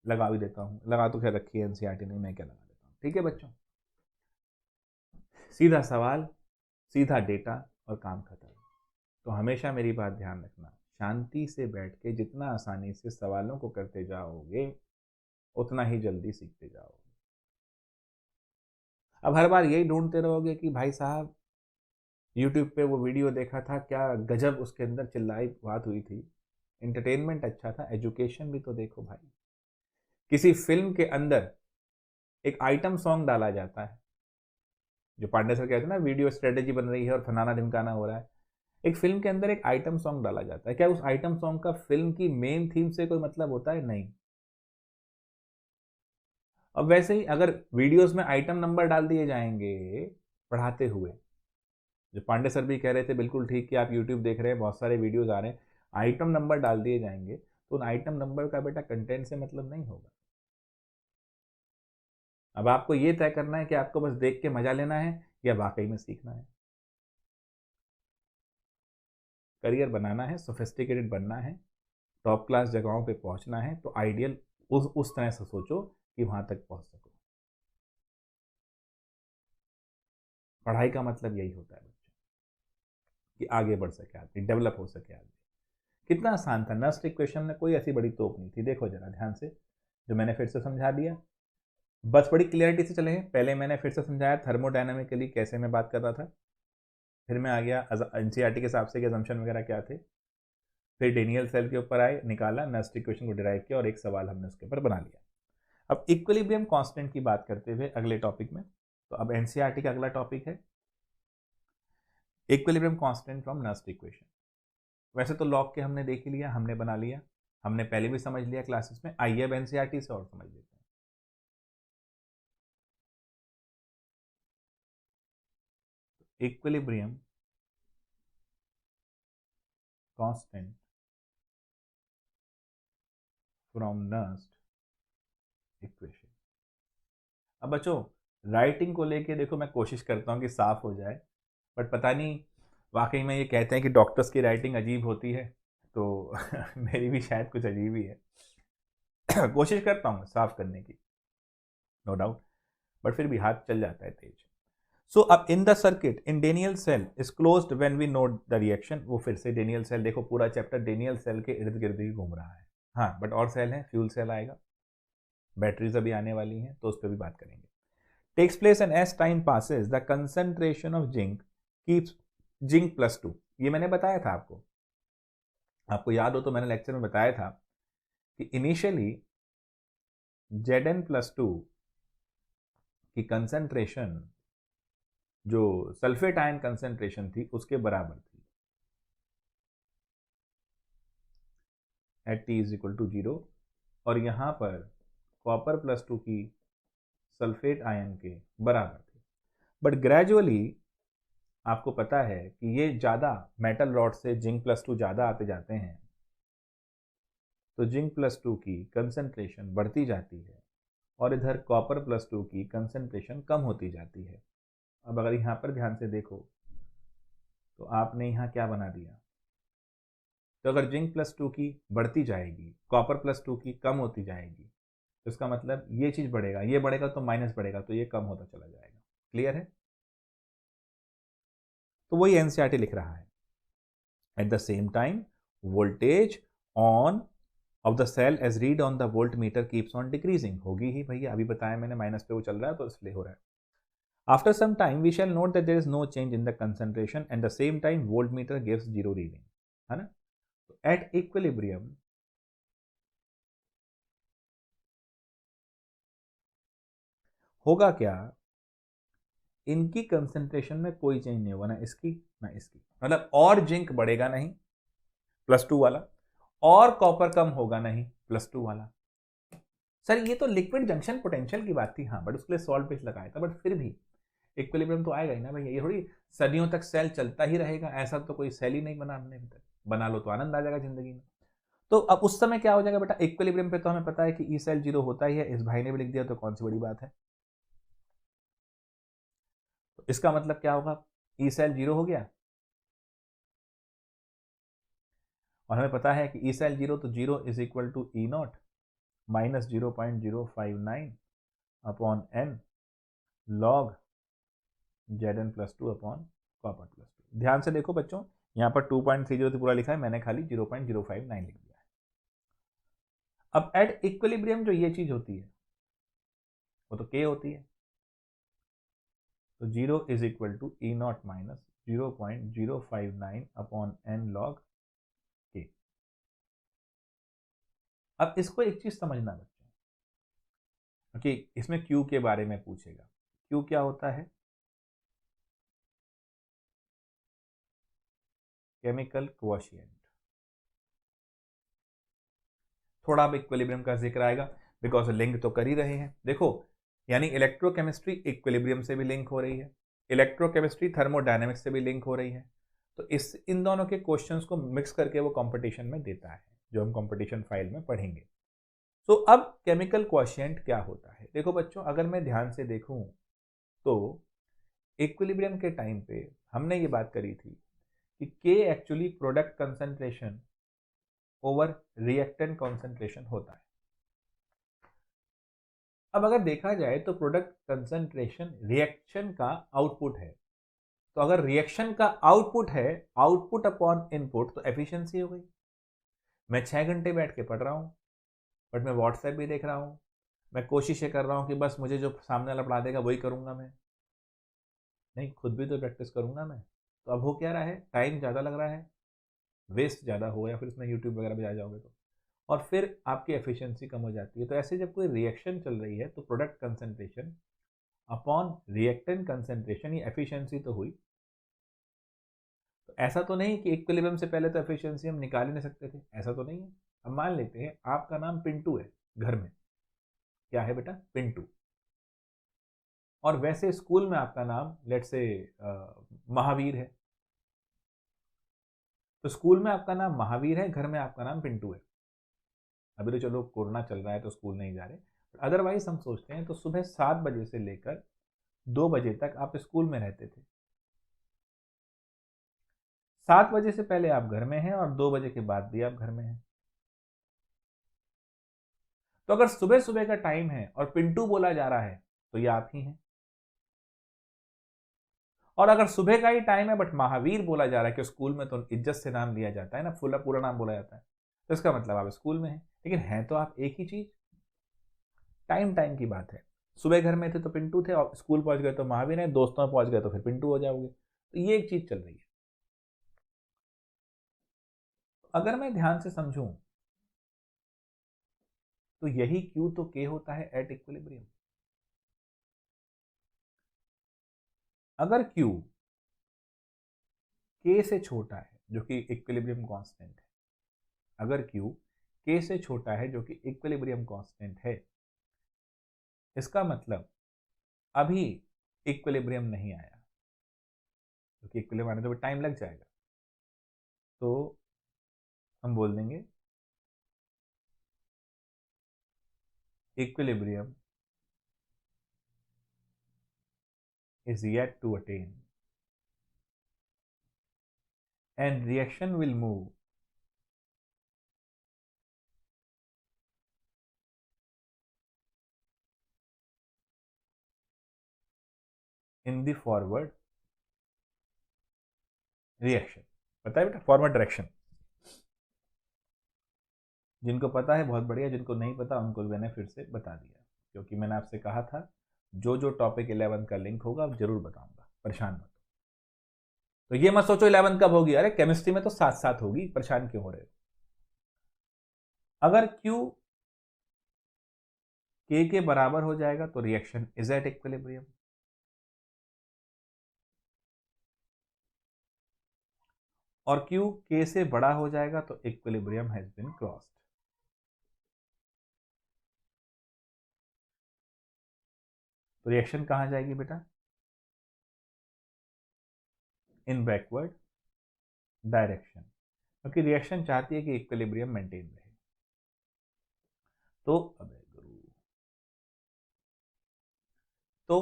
लगा भी देता हूँ, लगा तो खैर रखी है एनसीईआरटी ने, मैं क्या लगा देता हूँ। ठीक है बच्चों, सीधा सवाल, सीधा डेटा और काम खत्म। तो हमेशा मेरी बात ध्यान रखना, शांति से बैठ के जितना आसानी से सवालों को करते जाओगे, उतना ही जल्दी सीखते जाओगे। अब हर बार यही ढूंढते रहोगे कि भाई साहब यूट्यूब पे वो वीडियो देखा था, क्या गजब उसके अंदर चिल्लाई बात हुई थी, एंटरटेनमेंट अच्छा था, एजुकेशन भी तो देखो भाई। किसी फिल्म के अंदर एक आइटम सॉन्ग डाला जाता है, जो पांडे सर कहते हैं ना वीडियो स्ट्रेटेजी बन रही है और फनाना ढिमकाना हो रहा है, एक फिल्म के अंदर एक आइटम सॉन्ग डाला जाता है, क्या उस आइटम सॉन्ग का फिल्म की मेन थीम से कोई मतलब होता है? नहीं। अब वैसे ही अगर वीडियोस में आइटम नंबर डाल दिए जाएंगे पढ़ाते हुए, जो पांडे सर भी कह रहे थे बिल्कुल ठीक, कि आप यूट्यूब देख रहे हैं, बहुत सारे वीडियोस आ रहे हैं, आइटम नंबर डाल दिए जाएंगे, तो उन आइटम नंबर का बेटा कंटेंट से मतलब नहीं होगा। अब आपको ये तय करना है कि आपको बस देख के मजा लेना है या वाकई में सीखना है। करियर बनाना है, सोफिस्टिकेटेड बनना है, टॉप क्लास जगहों पे पहुंचना है, तो आइडियल उस तरह से सोचो कि वहां तक पहुंच सको। पढ़ाई का मतलब यही होता है बच्चों, कि आगे बढ़ सके आदमी, डेवलप हो सके आदमी। कितना आसान था, नस्ट इक्वेशन में कोई ऐसी बड़ी तोप नहीं थी। देखो जरा ध्यान से, जो मैंने फिर से समझा दिया, बस बड़ी क्लियरिटी से चले। पहले मैंने फिर से समझाया थर्मोडायनामिकली कैसे मैं बात कर रहा था, फिर मैं आ गया एनसीईआरटी के हिसाब से असम्पशन वगैरह क्या थे, फिर डेनियल सेल के ऊपर आए, निकाला, नस्ट इक्वेशन को डिराइव किया और एक सवाल हमने उसके ऊपर बना लिया। अब इक्विलिब्रियम कांस्टेंट की बात करते हुए अगले टॉपिक में, तो अब एनसीईआरटी का अगला टॉपिक है equilibrium constant from Nernst equation. वैसे तो लॉग के हमने देख ही लिया, हमने बना लिया, हमने पहले भी समझ लिया क्लासेस में, आइए अब एनसीईआरटी से और समझ लेते हैं। Equilibrium constant from Nernst equation. अब बच्चों राइटिंग को लेके देखो, मैं कोशिश करता हूँ कि साफ हो जाए, बट पता नहीं, वाकई में ये कहते हैं कि डॉक्टर्स की राइटिंग अजीब होती है, तो मेरी भी शायद कुछ अजीब ही है। कोशिश करता हूँ साफ करने की, नो डाउट, बट फिर भी हाथ चल जाता है तेज। सो अब in the circuit in Daniell cell is closed when we note the reaction. वो फिर से डेनियल सेल, देखो पूरा चैप्टर डेनियल सेल के इर्द गिर्द ही घूम रहा है। हाँ बट और सेल है, फ्यूल सेल आएगा, बैटरीज अभी आने वाली हैं, तो उस पर भी बात करेंगे। Takes place and as time passes the concentration of zinc keeps zinc +2। ये मैंने बताया था आपको, आपको याद हो तो मैंने लेक्चर में बताया था कि इनिशियली Zn+2 की कंसंट्रेशन, जो सल्फेट आयन कंसंट्रेशन थी, उसके बराबर थी एट T = 0, और यहां पर कॉपर +2 की सल्फेट आयन के बराबर थी। बट ग्रेजुअली आपको पता है कि ये ज़्यादा मेटल रॉड से जिंक+2 ज़्यादा आते जाते हैं, तो जिंक+2 की कंसंट्रेशन बढ़ती जाती है और इधर कॉपर +2 की कंसंट्रेशन कम होती जाती है। अब अगर यहाँ पर ध्यान से देखो तो आपने यहाँ क्या बना दिया, तो अगर जिंक+2 की बढ़ती जाएगी, कॉपर+2 की कम होती जाएगी, तो इसका मतलब ये चीज़ बढ़ेगा, ये बढ़ेगा तो माइनस बढ़ेगा, तो ये कम होता चला जाएगा। क्लियर है? तो वही एनसीईआरटी लिख रहा है। At the same time voltage on of the cell as read on the voltmeter keeps on decreasing. होगी ही भैया, अभी बताया मैंने, माइनस पे वो चल रहा है तो इसलिए हो रहा है। After some time we shall note that there is no change in the concentration and the same time voltmeter gives 0 reading, है ना? तो एट इक्विलिब्रियम होगा क्या, इनकी कंसंट्रेशन में कोई चेंज नहीं होगा, ना इसकी ना इसकी, मतलब और जिंक बढ़ेगा नहीं +2 वाला, और कॉपर कम होगा नहीं +2 वाला। सर ये तो लिक्विड जंक्शन पोटेंशियल की बात थी, हाँ, बट उसके लिए सॉल्ट पेज लगाया था, बट फिर भी इक्विलिब्रियम तो आएगा ही ना भैया। ये थोड़ी सदियों तक सेल चलता ही रहेगा, ऐसा तो कोई सेल ही नहीं बना हमने अभी तक। बना लो तो आनंद आ जाएगा जिंदगी में। तो अब उस समय क्या हो जाएगा बेटा, इक्विलिब्रियम पे तो हमें पता है कि ई सेल 0 होता ही है, इस भाई ने भी लिख दिया तो कौन सी बड़ी बात है। तो इसका मतलब क्या होगा, ई सेल 0 हो गया, और हमें पता है कि ई सेल 0, तो 0 = E0 -0.059 upon n log Zn+2 upon copper. ध्यान से देखो बच्चों, यहाँ पर 2.30 पूरा लिखा है, मैंने खाली 0.059 लिख दिया है। अब एट इक्विलिब्रियम जो ये चीज होती है वो तो K होती है, तो 0 is equal to E nought minus 0.059 upon N log के। अब इसको एक चीज समझना बच्चों, क्योंकि इसमें क्यू के बारे में पूछेगा। क्यू क्या होता है? Chemical quotient. थोड़ा अब इक्विलिब्रियम का जिक्र आएगा, बिकॉज लिंक तो कर ही रहे हैं। देखो, यानी इलेक्ट्रोकेमिस्ट्री इक्विलिब्रियम से भी लिंक हो रही है, इलेक्ट्रोकेमिस्ट्री थर्मोडायनेमिक्स से भी लिंक हो रही है। तो इन दोनों के क्वेश्चंस को मिक्स करके वो कंपटीशन में देता है, जो हम कंपटीशन फाइल में पढ़ेंगे। तो अब केमिकल क्वोशिएंट क्या होता है? देखो बच्चों, अगर मैं ध्यान से देखूं तो इक्विलिब्रियम के टाइम पे हमने ये बात करी थी कि के actually product concentration over reactant concentration होता है। अब अगर देखा जाए तो प्रोडक्ट कंसंट्रेशन रिएक्शन का आउटपुट है। तो अगर रिएक्शन का आउटपुट है, आउटपुट अपॉन इनपुट, तो एफिशिएंसी हो गई। मैं 6 घंटे बैठ के पढ़ रहा हूँ, बट मैं व्हाट्सएप भी देख रहा हूँ, मैं कोशिश ये कर रहा हूँ कि बस मुझे जो सामने वाला पढ़ा देगा वही करूँगा मैं, नहीं खुद भी तो प्रैक्टिस करूँगा मैं। तो अब हो क्या रहा है, टाइम ज़्यादा लग रहा है, वेस्ट ज़्यादा हो, या फिर इसमें यूट्यूब वगैरह पे आ जाओगे तो, और फिर आपकी एफिशिएंसी कम हो जाती है। तो ऐसे जब कोई रिएक्शन चल रही है तो product concentration upon reactant concentration, ये एफिशिएंसी तो हुई। तो ऐसा तो नहीं कि इक्विलिब्रियम से पहले तो एफिशिएंसी हम निकाल ही नहीं सकते थे, ऐसा तो नहीं है। अब मान लेते हैं आपका नाम पिंटू है, घर में क्या है बेटा? पिंटू। और वैसे स्कूल में आपका नाम लेट से महावीर है। तो स्कूल में आपका नाम महावीर है, घर में आपका नाम पिंटू है। अभी तो चलो कोरोना चल रहा है तो स्कूल नहीं जा रहे, अदरवाइज हम सोचते हैं तो सुबह 7 बजे से लेकर 2 बजे तक आप स्कूल में रहते थे। 7 बजे से पहले आप घर में हैं और 2 बजे के बाद भी आप घर में हैं। तो अगर सुबह सुबह का टाइम है और पिंटू बोला जा रहा है तो ये आप ही हैं। और अगर सुबह का ही टाइम है बट महावीर बोला जा रहा है, कि स्कूल में तो इज्जत से नाम लिया जाता है ना, पूरा पूरा नाम बोला जाता है, तो इसका मतलब आप स्कूल में हैं। लेकिन है तो आप एक ही चीज, टाइम टाइम की बात है। सुबह घर में थे तो पिंटू थे, और स्कूल पहुंच गए तो महावीर है, दोस्तों में पहुंच गए तो फिर पिंटू हो जाओगे। तो ये एक चीज चल रही है। अगर मैं ध्यान से समझूं तो यही क्यू तो के होता है एट इक्विलिब्रियम। अगर क्यू के से छोटा है, जो कि इक्विलिब्रियम कांस्टेंट है, अगर क्यू के से छोटा है जो कि इक्विलिब्रियम कांस्टेंट है, इसका मतलब अभी इक्विलिब्रियम नहीं आया, क्योंकि इक्विलिब्रियम आने तो टाइम लग जाएगा। तो हम बोल देंगे equilibrium is yet to attain and reaction will move in the forward reaction। पता है बेटा, फॉरवर्ड डायरेक्शन। जिनको पता है बहुत बढ़िया, जिनको नहीं पता उनको मैंने फिर से बता दिया, क्योंकि मैंने आपसे कहा था जो जो टॉपिक 11 का लिंक होगा अब जरूर बताऊंगा, परेशान मत। तो ये मत सोचो 11 कब होगी, अरे केमिस्ट्री में तो साथ साथ होगी, परेशान क्यों हो रहे हो। अगर Q K के बराबर हो जाएगा तो रिएक्शन इज एट इक्विलिब्रियम, और Q K से बड़ा हो जाएगा तो इक्विलिब्रियम हैज बीन क्रॉस्ड। तो रिएक्शन कहां जाएगी बेटा? इन बैकवर्ड डायरेक्शन, क्योंकि रिएक्शन चाहती है कि इक्विलिब्रियम मेंटेन रहे। तो तो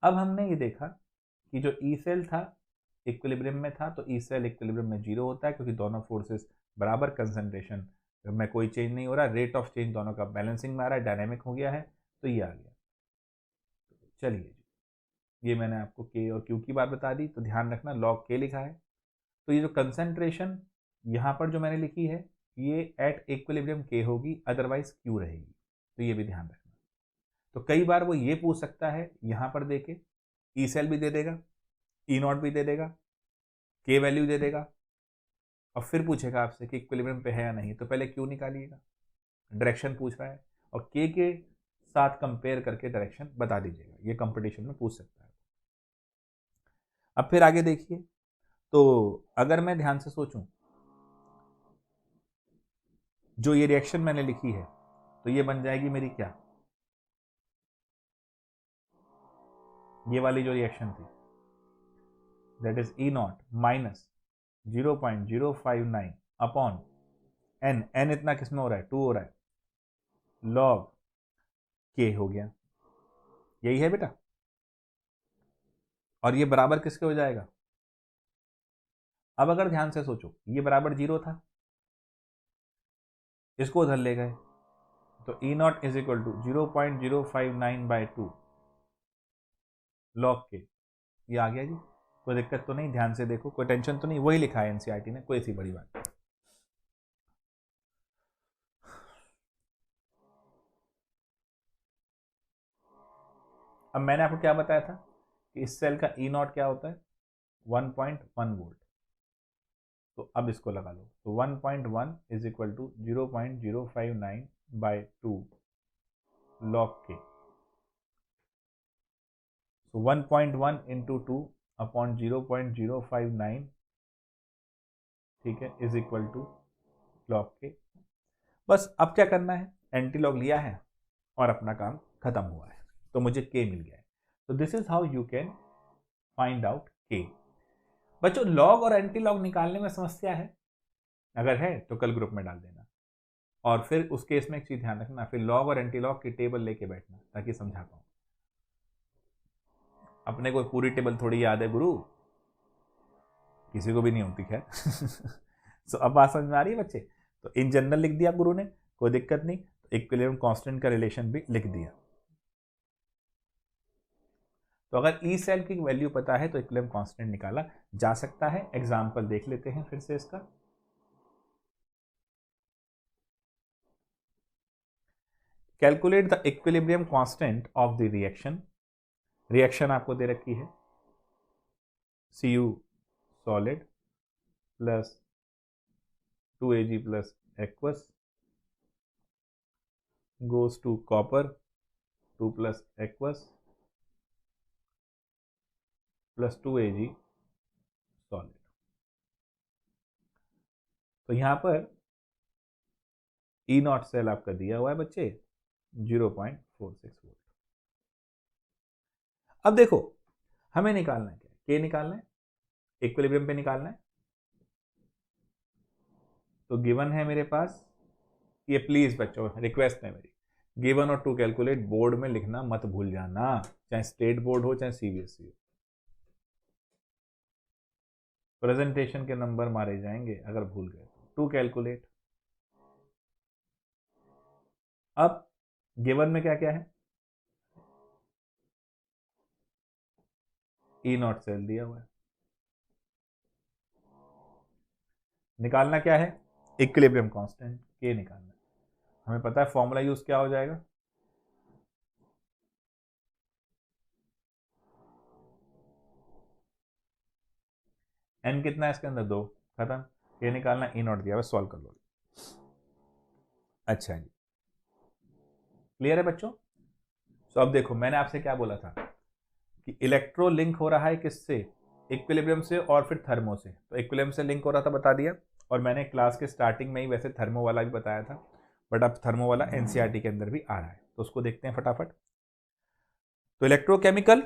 अब हमने ये देखा कि जो ई सेल था इक्विलिब्रियम में था, तो ई सेल इक्विलिब्रियम में 0 होता है, क्योंकि दोनों फोर्सेस बराबर कंसंट्रेशन में, कोई चेंज नहीं हो रहा, रेट ऑफ चेंज दोनों का बैलेंसिंग में आ रहा है, डायनेमिक हो गया है, तो ये आ गया। चलिए जी, ये मैंने आपको के और क्यू की बात बता दी। तो ध्यान रखना लॉग के लिखा है, तो ये जो कंसंट्रेशन यहाँ पर जो मैंने लिखी है ये एट इक्विलिब्रियम के होगी, अदरवाइज क्यू रहेगी। तो ये भी ध्यान रखना। तो कई बार वो ये पूछ सकता है यहाँ पर देके ई सेल भी दे देगा, ई नॉट भी दे देगा, के वैल्यू दे देगा, और फिर पूछेगा आपसे कि इक्विलिब्रियम पे है या नहीं, तो पहले क्यू निकालिएगा, डायरेक्शन पूछ रहा है, और के साथ कंपेयर करके डायरेक्शन बता दीजिएगा, ये कंपटीशन में पूछ सकता है। अब फिर आगे देखिए, तो अगर मैं ध्यान से सोचूं, जो ये रिएक्शन मैंने लिखी है, तो ये बन जाएगी मेरी क्या, ये वाली जो रिएक्शन थी, that is E nought minus 0.059 upon N इतना किसमें हो रहा है, 2 हो रहा है, लॉग के हो गया, यही है बेटा। और ये बराबर किसके हो जाएगा, अब अगर ध्यान से सोचो, ये बराबर 0 था, इसको उधर ले गए, तो E naught is equal to 0.059/2 log K, ये आ गया जी। कोई दिक्कत तो नहीं, ध्यान से देखो, कोई टेंशन तो नहीं, वही लिखा है एनसीईआरटी ने, कोई ऐसी बड़ी बात नहीं। अब मैंने आपको क्या बताया था कि इस सेल का ई नॉट क्या होता है, 1.1 वोल्ट, तो अब इसको लगा लो, तो 1.1 इज इक्वल टू 0.059/2 लॉग के, so 1.1 इंटू 2 अपॉन 0.059, ठीक है, इज इक्वल टू लॉग के। बस अब क्या करना है, एंटी लॉग लिया है और अपना काम खत्म हुआ है, तो मुझे के मिल गया है। तो this is how you can find out के। बच्चों, लॉग और एंटी लॉग निकालने में समस्या है, अगर है तो कल ग्रुप में डाल देना, और फिर उस केस में एक चीज ध्यान रखना, फिर लॉग और एंटी लॉग की टेबल लेके बैठना ताकि समझा पाऊँ। अपने को पूरी टेबल थोड़ी याद है गुरु, किसी को भी नहीं होती, खैर। सो अब बात समझ में आ रही है बच्चे, तो इन जनरल लिख दिया गुरु ने, कोई दिक्कत नहीं, तो इक्विलिब्रियम कांस्टेंट का रिलेशन भी लिख दिया। तो अगर ई सेल की वैल्यू पता है तो इक्विलिब्रियम कांस्टेंट निकाला जा सकता है। एग्जांपल देख लेते हैं फिर से इसका। Calculate the equilibrium constant of the reaction, reaction आपको दे रखी है Cu solid plus 2Ag plus aqueous goes to copper 2 plus aqueous plus 2Ag solid. तो यहां पर ई नॉट सेल आपका दिया हुआ है बच्चे 0.46 वोल्ट। अब देखो, हमें निकालना है क्या, के निकालना है, इक्विलिब्रियम पे निकालना है। तो गिवन है मेरे पास, ये प्लीज बच्चों रिक्वेस्ट है मेरी, गिवन और टू कैलकुलेट बोर्ड में लिखना मत भूल जाना, चाहे स्टेट बोर्ड हो चाहे सीबीएसई हो, प्रेजेंटेशन के नंबर मारे जाएंगे अगर भूल गए। टू कैलकुलेट, अब गिवन में क्या क्या है, ई नॉट सेल दिया हुआ है, निकालना क्या है, इक्विलिब्रियम कांस्टेंट के निकालना है। हमें पता है फॉर्मूला यूज क्या हो जाएगा, एन कितना है इसके अंदर, 2, खत्म। के निकालना, ई नॉट दिया, बस सॉल्व कर लो। अच्छा जी, क्लियर है बच्चों। तो अब देखो, मैंने आपसे क्या बोला था कि इलेक्ट्रो लिंक हो रहा है किससे, इक्विलिब्रियम से और फिर थर्मो से। तो इक्विलिब्रियम से लिंक हो रहा था बता दिया, और मैंने क्लास के स्टार्टिंग में ही वैसे थर्मो वाला भी बताया था, बट अब थर्मो वाला एनसीईआरटी के अंदर भी आ रहा है, तो उसको देखते हैं फटाफट। तो electrochemical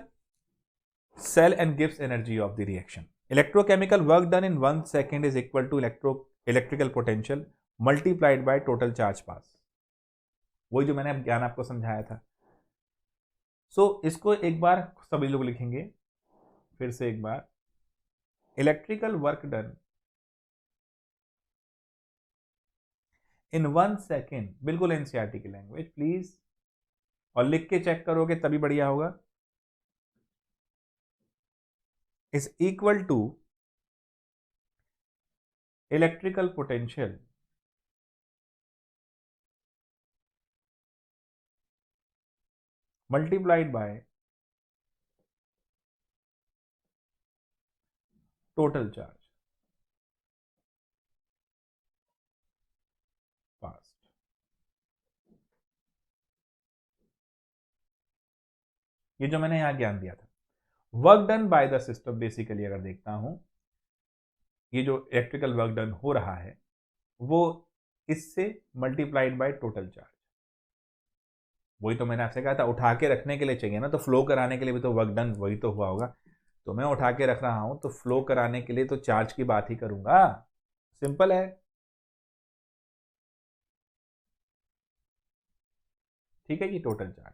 cell and gives energy of the reaction. Electrochemical work done in 1 second is equal to electrical potential multiplied by total charge pass. वही जो मैंने ज्ञान आपको समझाया था। इसको एक बार सभी लोग लिखेंगे, फिर से एक बार, electrical work done in 1 second, बिल्कुल एनसीईआरटी की लैंग्वेज प्लीज, और लिख के चेक करोगे तभी बढ़िया होगा, is equal to electrical potential multiplied by total charge passed. ये जो मैंने यहां ज्ञान दिया था, work done by the system, basically अगर देखता हूं ये जो इलेक्ट्रिकल वर्क डन हो रहा है वो इससे मल्टीप्लाइड बाय टोटल चार्ज। वही तो मैंने आपसे कहा था, उठा के रखने के लिए चाहिए ना, तो फ्लो कराने के लिए भी तो वर्क डन वही तो हुआ होगा। तो मैं उठा के रख रहा हूं तो फ्लो कराने के लिए तो चार्ज की बात ही करूंगा। सिंपल है, ठीक है जी। Total charge,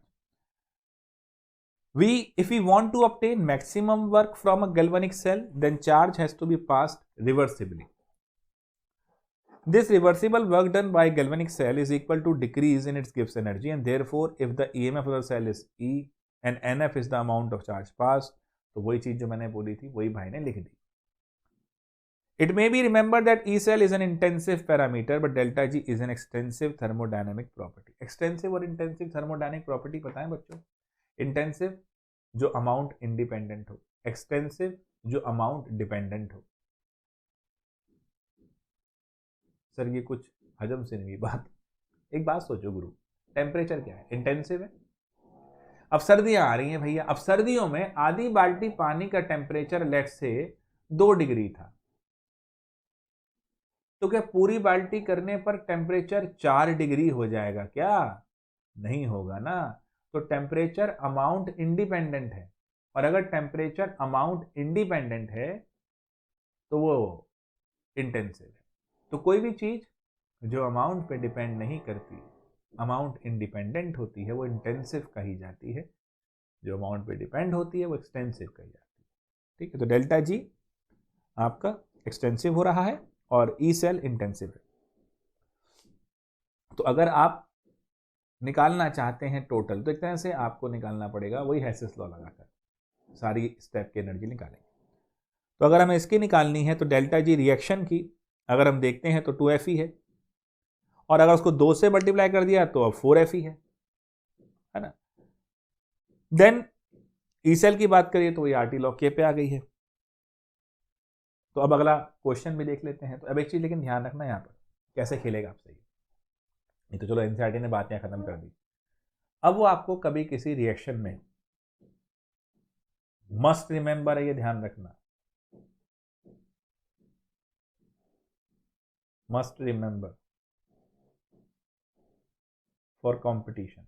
if we want to obtain maximum work from a galvanic cell, then charge has to be passed reversibly. This reversible work done by galvanic cell is equal to decrease in its Gibbs energy, and therefore if the EMF of the cell is E and NF is the amount of charge passed, तो वही चीज जो मैंने बोली थी वही भाई ने लिख दी। It may be remembered that E cell is an intensive parameter, but delta G is an extensive thermodynamic property. Extensive और intensive thermodynamic property पता है बच्चों? Intensive जो अमाउंट इंडिपेंडेंट हो, एक्सटेंसिव जो अमाउंट डिपेंडेंट हो। सर ये कुछ हजम से नहीं बात। एक बात सोचो गुरु, टेम्परेचर क्या है? इंटेंसिव है। अब सर्दियां आ रही हैं भैया, अब सर्दियों में आधी बाल्टी पानी का टेम्परेचर लेट से 2 डिग्री था, तो क्या पूरी बाल्टी करने पर टेम्परेचर 4 डिग्री हो जाएगा क्या? नहीं होगा ना। तो टेम्परेचर अमाउंट इंडिपेंडेंट है, और अगर टेम्परेचर अमाउंट इंडिपेंडेंट है तो वो इंटेंसिव है। तो कोई भी चीज जो अमाउंट पे डिपेंड नहीं करती, अमाउंट इंडिपेंडेंट होती है, वो इंटेंसिव कही जाती है। जो अमाउंट पे डिपेंड होती है वो एक्सटेंसिव कही जाती है। ठीक है, तो डेल्टा जी आपका एक्सटेंसिव हो रहा है और ई सेल इंटेंसिव है। तो अगर आप निकालना चाहते हैं टोटल, तो एक तरह से आपको निकालना पड़ेगा वही हेसिस लॉ लगाकर, सारी स्टेप की एनर्जी निकालेंगे। तो अगर हमें इसकी निकालनी है तो डेल्टा जी रिएक्शन की अगर हम देखते हैं तो 2Fe है, और अगर उसको 2 से मल्टीप्लाई कर दिया तो अब 4Fe है ना। देन ई सेल की बात करिए तो वही आरटी लॉ के पे आ गई है। तो अब अगला क्वेश्चन भी देख लेते हैं। तो अब एक चीज लेकिन ध्यान रखना, यहाँ पर कैसे खेलेगा आपसे ये तो चलो एनसीईआरटी ने बातें खत्म कर दी। अब वो आपको कभी किसी रिएक्शन में, मस्ट रिमेंबर है ये ध्यान रखना, मस्ट रिमेंबर फॉर कंपटीशन,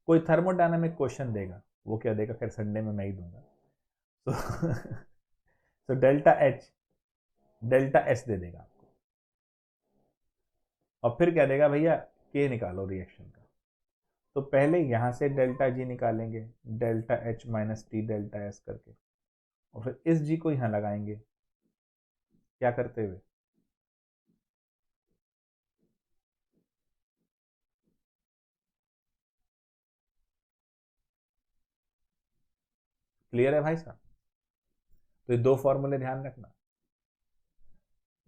कोई थर्मोडायनामिक क्वेश्चन देगा, वो क्या देगा, खैर संडे में मैं ही दूंगा। तो डेल्टा एच दे देगा आपको, और फिर क्या देगा भैया, के निकालो रिएक्शन का। तो पहले यहां से डेल्टा जी निकालेंगे, delta H minus T delta S करके, और फिर इस जी को यहां लगाएंगे, क्या करते हुए, क्लियर है भाई साहब? तो ये 2 फॉर्मूले ध्यान रखना।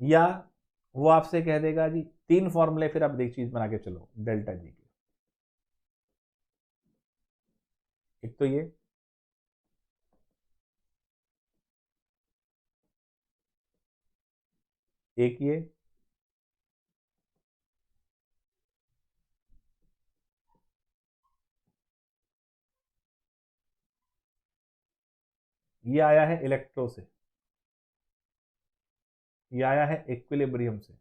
या वो आपसे कह देगा जी 3 फॉर्मूले, फिर आप एक चीज बना के चलो डेल्टा जी के। एक तो ये, एक ये आया है इलेक्ट्रो से, ये आया है इक्विलिब्रियम से,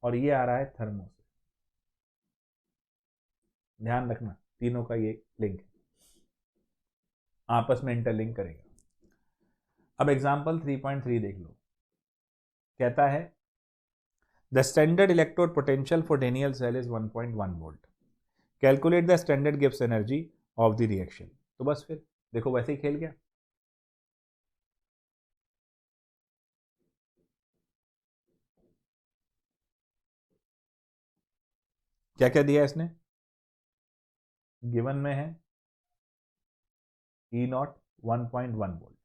और ये आ रहा है थर्मो से। ध्यान रखना तीनों का ये लिंक है, आपस में इंटरलिंक करेगा। अब एग्जांपल 3.3 देख लो, कहता है the standard electrode potential for Daniell cell is 1.1 volt, calculate the standard Gibbs energy of the reaction. तो बस फिर देखो वैसे ही खेल गया। क्या क्या दिया इसने, गिवन में है ई नॉट 1.1 वोल्ट,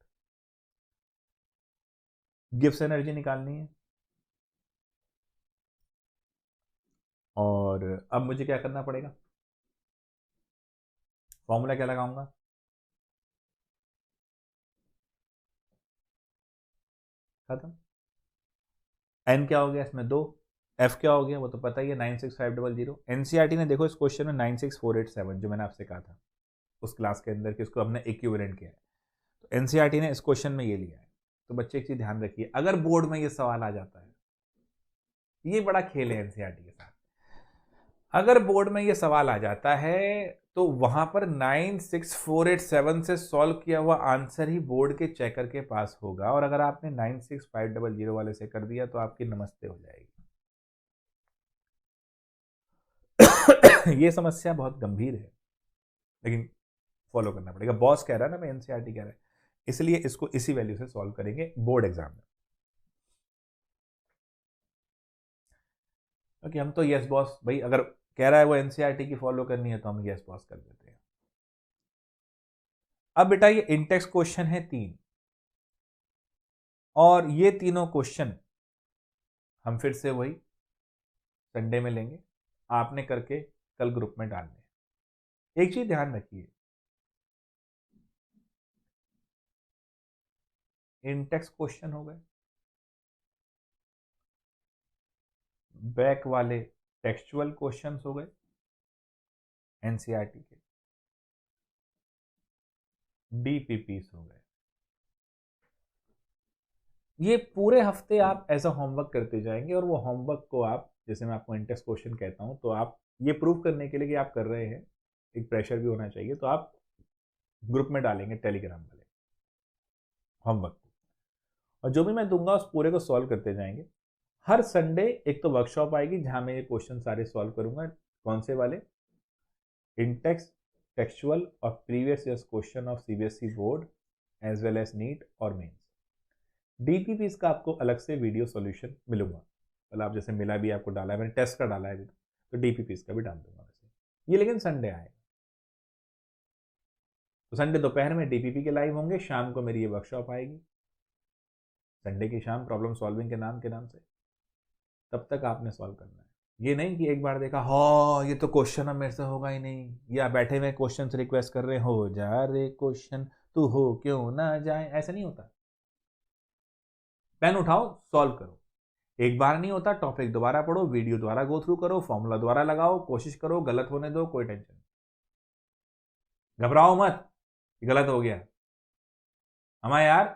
गिब्स एनर्जी निकालनी है, और अब मुझे क्या करना पड़ेगा, फॉर्मूला क्या लगाऊंगा, खत्म। एन क्या हो गया इसमें 2, एफ क्या हो गया वो तो पता ही है 96500। एनसीईआरटी ने देखो इस क्वेश्चन में 96487 जो मैंने आपसे कहा था उस क्लास के अंदर कि उसको हमने इक्विवेलेंट किया है, तो एनसीईआरटी ने इस क्वेश्चन में ये लिया है। तो बच्चे एक चीज ध्यान रखिए, अगर बोर्ड में ये सवाल आ जाता है, ये बड़ा खेल है एनसीईआरटी के साथ, अगर बोर्ड में ये सवाल आ जाता है तो वहां पर 96487 से सॉल्व किया हुआ आंसर ही बोर्ड के चेकर के पास होगा, और अगर आपने 96500 वाले से कर दिया तो आपकी नमस्ते हो जाएगी। ये समस्या बहुत गंभीर है, लेकिन फॉलो करना पड़ेगा। बॉस कह रहा है ना, मैं एनसीईआरटी कह रहा है, इसलिए इसको इसी वैल्यू से सॉल्व करेंगे बोर्ड एग्जाम में। क्योंकि हम तो यस बॉस भाई, अगर कह रहा है वो एनसीईआरटी की फॉलो करनी है तो हम यस बॉस कर देते हैं। अब बेटा ये इंटेक्स क्वेश्चन है 3, और ये तीनों क्वेश्चन हम फिर से वही संडे में लेंगे, आपने करके कल ग्रुप में डालने। एक चीज ध्यान रखिए, इंटेक्स क्वेश्चन हो गए, बैक वाले टेक्सचुअल क्वेश्चंस हो गए एनसीईआरटी के, डीपीपीस हो गए। ये पूरे हफ्ते आप ऐसा होमवर्क करते जाएंगे, और वो होमवर्क को आप, जैसे मैं आपको इंटेक्स क्वेश्चन कहता हूं, तो आप ये प्रूव करने के लिए कि आप कर रहे हैं, एक प्रेशर भी होना चाहिए, तो आप ग्रुप में डालेंगे टेलीग्राम वाले होमवर्क को, और जो भी मैं दूंगा उस पूरे को सॉल्व करते जाएंगे। हर संडे एक तो वर्कशॉप आएगी जहां मैं ये क्वेश्चन सारे सॉल्व करूंगा। कौन से वाले? इंटेक्स, टेक्सचुअल और previous years question of CBSE board as well as NEET और मेंस। डीपीपीस का आपको अलग से वीडियो सॉल्यूशन मिलूंगा, मतलब आप जैसे मिला भी आपको डाला है, मैंने टेस्ट का डाला है भी, तो डीपीपीस का भी डाल दूंगा वैसे ये, लेकिन संडे आएगा। तो संडे दोपहर में डीपीपी के लाइव होंगे, शाम को मेरी ये वर्कशॉप आएगी संडे की शाम, प्रॉब्लम सॉल्विंग के नाम से। तब तक आपने सॉल्व करना है, ये नहीं कि एक बार देखा हो ये तो क्वेश्चन अब मेरे से होगा ही नहीं, या बैठे हुए क्वेश्चन रिक्वेस्ट कर रहे हो जा रे क्वेश्चन तू हो क्यों ना जाए, ऐसा नहीं होता। पेन उठाओ, सॉल्व करो। एक बार नहीं होता, टॉपिक दोबारा पढ़ो, वीडियो दोबारा गो थ्रू करो, फॉर्मूला दोबारा लगाओ, कोशिश करो, गलत होने दो, कोई टेंशन नहीं, घबराओ मत गलत हो गया। हमारा यार,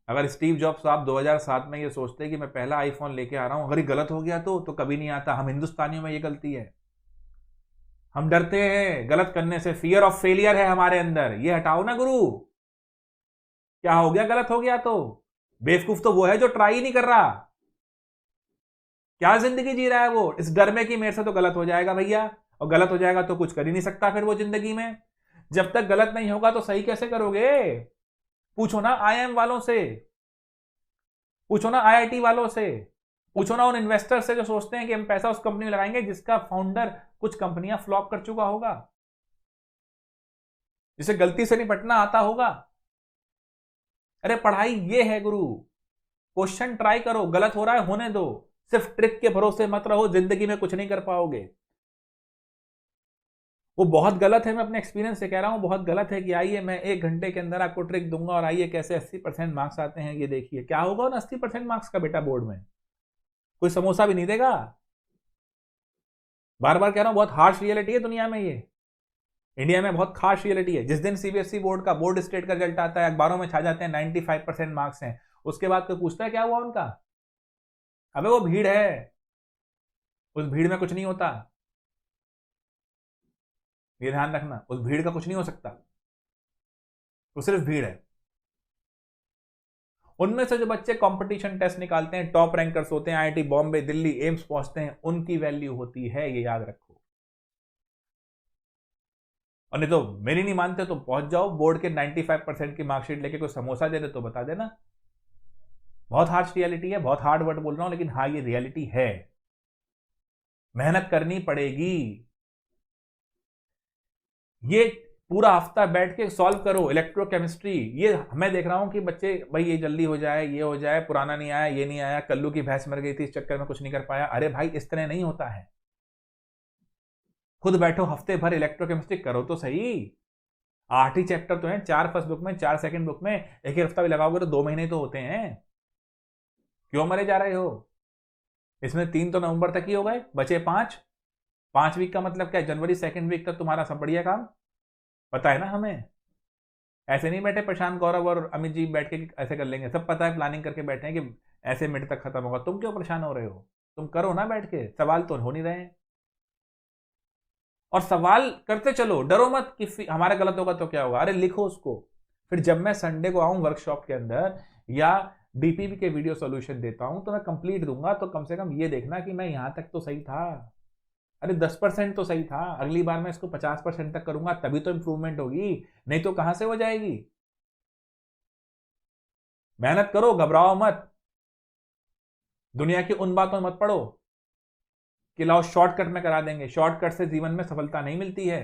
अगर स्टीव जॉब्स आप 2007 में ये सोचते कि मैं पहला आईफोन लेके आ रहा हूं, अगर ये गलत हो गया तो कभी नहीं आता। हम हिंदुस्तानियों में ये गलती है, हम डरते हैं गलत करने से, फियर ऑफ फेलियर है हमारे अंदर, ये हटाओ ना गुरु। क्या हो गया गलत हो गया तो? बेवकूफ तो वो है जो ट्राई ही नहीं कर रहा। क्या जिंदगी जी रहा है वो, इस डर में कि मेरे से तो गलत हो जाएगा भैया, और गलत हो जाएगा तो कुछ कर ही नहीं सकता फिर वो जिंदगी में। जब तक गलत नहीं होगा तो सही कैसे करोगे? पूछो ना आईआईएम वालों से, पूछो ना आईआईटी वालों से, पूछो ना उन इन्वेस्टर से जो सोचते हैं कि हम पैसा उस कंपनी में लगाएंगे जिसका फाउंडर कुछ कंपनियां फ्लॉप कर चुका होगा, जिसे गलती से निपटना आता होगा। अरे पढ़ाई ये है गुरु, क्वेश्चन ट्राई करो, गलत हो रहा है होने दो, सिर्फ ट्रिक के भरोसे मत रहो, जिंदगी में कुछ नहीं कर पाओगे। वो बहुत गलत है, मैं अपने एक्सपीरियंस से कह रहा हूं, बहुत गलत है कि आइए मैं 1 घंटे के अंदर आपको ट्रिक दूंगा और आइए कैसे 80% मार्क्स आते हैं ये देखिए। क्या होगा ना 80% मार्क्स का बेटा बोर्ड में? कोई समोसा भी नहीं देगा। बार बार कह रहा हूं, बहुत हार्श रियलिटी है दुनिया में, ये इंडिया में बहुत खास रियलिटी है। जिस दिन सीबीएसई बोर्ड का बोर्ड स्टेट का रिजल्ट आता है, अखबारों में छा जाते हैं 95% मार्क्स हैं, उसके बाद कोई पूछता है क्या हुआ उनका? अबे वो भीड़ है, उस भीड़ में कुछ नहीं होता, ये ध्यान रखना, उस भीड़ का कुछ नहीं हो सकता, वो सिर्फ भीड़ है। उनमें से जो बच्चे कंपटीशन टेस्ट निकालते हैं, टॉप रैंकर्स होते हैं, आईआईटी बॉम्बे, दिल्ली, एम्स पहुंचते हैं, उनकी वैल्यू होती है, ये याद रखो। और नहीं तो मेरी नहीं मानते तो पहुंच जाओ, बोर्ड के 95% की मार्कशीट लेके कोई समोसा दे दे तो बता देना। बहुत हार्श रियलिटी है, बहुत हार्ड वर्ड बोल रहा हूं, लेकिन हाँ ये रियलिटी है, मेहनत करनी पड़ेगी। ये पूरा हफ्ता बैठ के सॉल्व करो इलेक्ट्रोकेमिस्ट्री। ये मैं देख रहा हूं कि बच्चे भाई ये जल्दी हो जाए, ये हो जाए, पुराना नहीं आया, ये नहीं आया, कल्लू की भैंस मर गई थी इस चक्कर में कुछ नहीं कर पाया। अरे भाई इस तरह नहीं होता है, खुद बैठो हफ्ते भर इलेक्ट्रोकेमिस्ट्री करो तो सही। 8 ही चैप्टर तो हैं, 4 फर्स्ट बुक में, 4 सेकंड बुक में, एक ही हफ्ता भी लगाओगे तो 2 महीने तो होते हैं। क्यों मरे जा रहे हो? इसमें 3 तो नवंबर तक ही हो गए, बचे 5 वीक का मतलब क्या है? जनवरी सेकेंड वीक तक तुम्हारा सब बढ़िया काम पता है ना हमें। ऐसे नहीं बैठे प्रशांत, गौरव और अमित जी बैठ के ऐसे कर लेंगे, सब पता है, प्लानिंग करके बैठे हैं कि ऐसे मिनट तक खत्म होगा। तुम क्यों परेशान हो रहे हो? तुम करो ना बैठ के, सवाल तो हो नहीं रहे हैं। और सवाल करते चलो, डरो मत कि हमारा गलत होगा तो क्या होगा। अरे लिखो उसको, फिर जब मैं संडे को आऊं वर्कशॉप के अंदर या डीपीवी के वीडियो सॉल्यूशन देता हूं तो मैं कंप्लीट दूंगा, तो कम से कम ये देखना कि मैं यहां तक तो सही था। अरे 10% तो सही था, अगली बार मैं इसको 50% तक करूंगा, तभी तो इंप्रूवमेंट होगी, नहीं तो कहां से हो जाएगी। मेहनत करो, घबराओ मत, दुनिया की उन बातों में मत पड़ो कि लाओ शॉर्टकट में करा देंगे। शॉर्टकट से जीवन में सफलता नहीं मिलती है,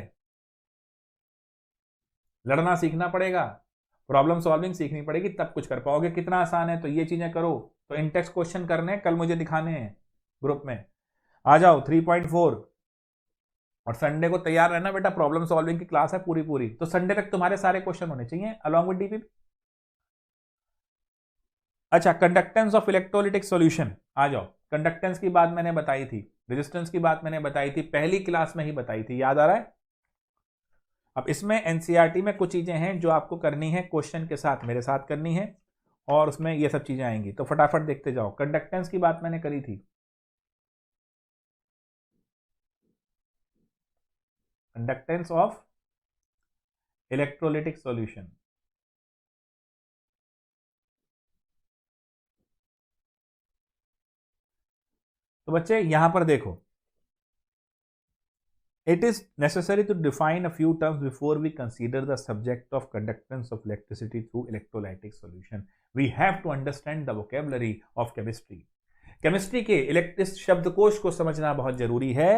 लड़ना सीखना पड़ेगा, प्रॉब्लम सॉल्विंग सीखनी पड़ेगी, तब कुछ कर पाओगे। कितना आसान है, तो ये चीजें करो। तो इंटेक्स क्वेश्चन करने हैं, कल मुझे दिखाने हैं ग्रुप में, आ जाओ 3.4। और संडे को तैयार रहना बेटा, प्रॉब्लम सॉल्विंग की क्लास है पूरी पूरी, तो संडे तक तुम्हारे सारे क्वेश्चन होने चाहिए अलॉन्ग विद डीपीपी। अच्छा, कंडक्टेंस ऑफ इलेक्ट्रोलिटिक सॉल्यूशन, आ जाओ। कंडक्टेंस की बात मैंने बताई थी, रेजिस्टेंस की बात मैंने बताई थी, पहली क्लास में ही बताई थी, याद आ रहा है? अब इसमें एनसीईआरटी में कुछ चीजें हैं जो आपको करनी है, क्वेश्चन के साथ मेरे साथ करनी है, और उसमें ये सब चीजें आएंगी, तो फटाफट देखते जाओ। कंडक्टेंस की बात मैंने करी थी, कंडक्टेंस ऑफ इलेक्ट्रोलिटिक सॉल्यूशन। तो बच्चे यहां पर देखो, it is necessary to define a few terms before we consider the subject of conductance of electricity through electrolytic solution. We have to understand the vocabulary of chemistry. Chemistry के इस शब्दकोश को समझना बहुत जरूरी है।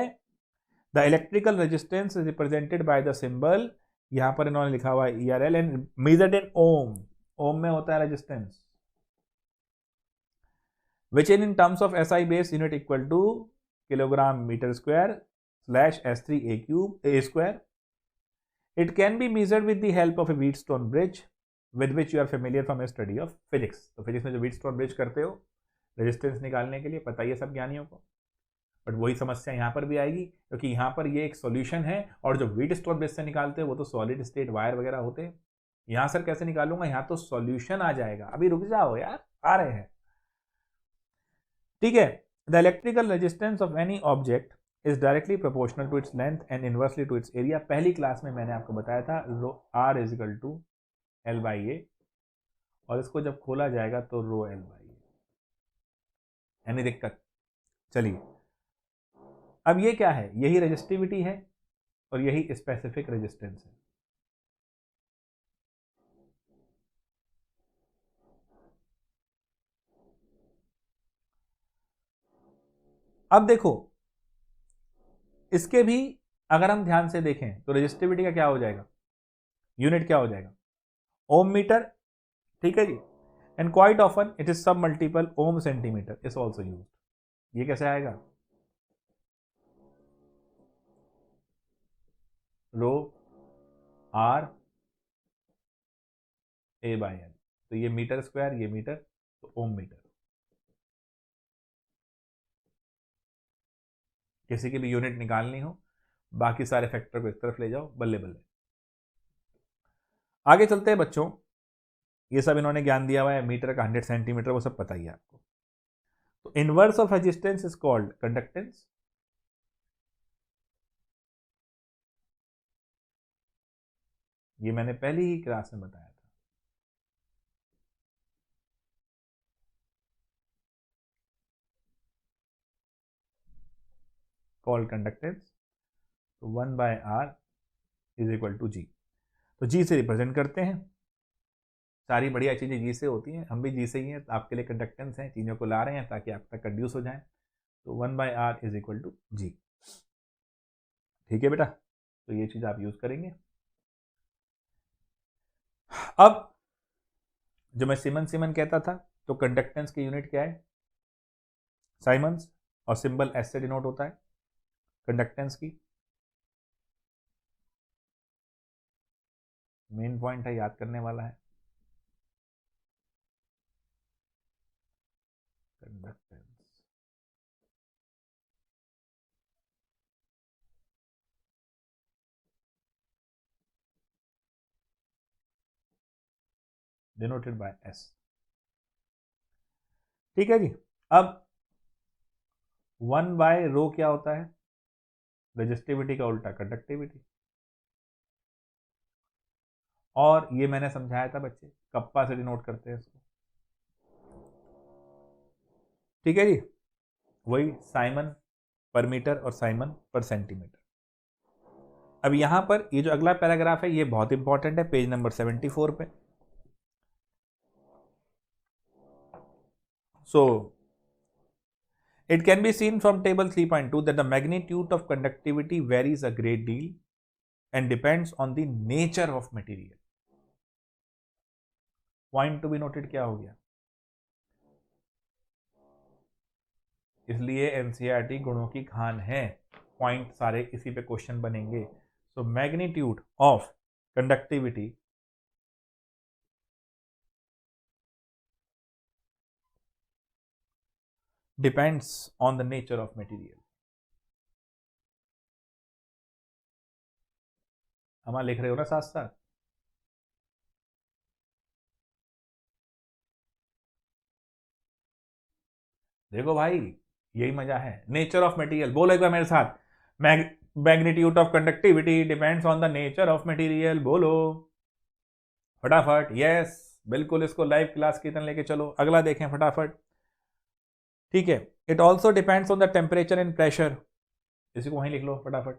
The electrical resistance is represented by the symbol, यहां पर इन्होंने लिखा हुआ है ERL एंड मेजर्ड इन ओम। ओम में होता है resistance, which in terms of SI base unit equal to kilogram meter square slash S3 A cube A square. It can be measured with the help of a Wheatstone bridge with which you are familiar from a study of physics. तो फिजिक्स में जो Wheatstone bridge करते हो रेजिस्टेंस निकालने के लिए, पता ही है सब ज्ञानियों को। बट वही समस्या यहाँ पर भी आएगी, क्योंकि यहाँ पर ये एक सॉल्यूशन है, और जो Wheatstone bridge से निकालते हैं वो तो सॉलिड स्टेट वायर वगैरह होते हैं। यहाँ सर कैसे निकालूंगा, यहाँ तो सॉल्यूशन आ जाएगा। अभी रुक जाओ यार, आ रहे हैं, ठीक है। The electrical resistance of any object is directly proportional to its length and inversely to its area. पहली क्लास में मैंने आपको बताया था R is equal to L by A, और इसको जब खोला जाएगा तो रो L बाई ए। यानी दिक्कत, चलिए अब ये क्या है, यही रेजिस्टिविटी है और यही स्पेसिफिक रेजिस्टेंस है। अब देखो इसके भी अगर हम ध्यान से देखें तो रेजिस्टिविटी का क्या हो जाएगा, यूनिट क्या हो जाएगा, ओम मीटर, ठीक है जी। And quite often it is sub multiple ohm centimetre is also use. ये कैसे आएगा, rho R A by L, तो ये मीटर स्क्वायर, ये मीटर, तो ओम मीटर। किसी की भी यूनिट निकालनी हो, बाकी सारे फैक्टर को एक तरफ ले जाओ, बल्ले बल्ले। आगे चलते हैं बच्चों, ये सब इन्होंने ज्ञान दिया हुआ है, मीटर का 100 सेंटीमीटर वो सब पता ही है आपको। तो inverse of resistance is called conductance. ये मैंने पहली ही क्लास में बताया था। कॉल्ड कंडक्टेंस, तो 1/R इज इक्वल टू जी। तो जी से रिप्रेजेंट करते हैं, सारी बढ़िया चीजें जी से होती हैं, हम भी जी से ही हैं, आपके लिए कंडक्टेंस हैं, चीजों को ला रहे हैं ताकि आप तक कंड्यूस हो जाए। तो 1/R इज इक्वल टू जी, ठीक है बेटा, तो ये चीज आप यूज करेंगे। अब जो मैं सिमन सिमन कहता था, तो कंडक्टेंस की यूनिट क्या है, साइमंस, और सिंबल एस से डिनोट होता है कंडक्टेंस की। मेन पॉइंट है, याद करने वाला है। Denoted by S. ठीक है जी। अब 1/ρ क्या होता है? रेजिस्टिविटी का उल्टा कंडक्टिविटी। और ये मैंने समझाया था बच्चे, कप्पा से डिनोट करते हैं इसको। ठीक है जी, वही साइमन पर मीटर और साइमन पर सेंटीमीटर। अब यहां पर ये जो अगला पैराग्राफ है ये बहुत इंपॉर्टेंट है, पेज नंबर 74 पे। सो it can be seen from table 3.2 that the magnitude of conductivity varies a great deal and depends on the nature of material. Point to be noted क्या हो गया? इसलिए एनसीईआरटी गुणों की खान है, पॉइंट सारे इसी पे क्वेश्चन बनेंगे। So magnitude of conductivity depends on the nature of material. हमारा लिख रहे हो ना साथ साथ? देखो भाई, यही मजा है। नेचर ऑफ मटेरियल बोलो एक बार मेरे साथ। Magnitude of conductivity depends on the nature of material, बोलो फटाफट। यस, बिल्कुल, इसको लाइव क्लास की तरह लेके चलो। अगला देखें फटाफट। ठीक है, it also depends on the temperature and pressure. इसी को वहीं लिख लो फटाफट।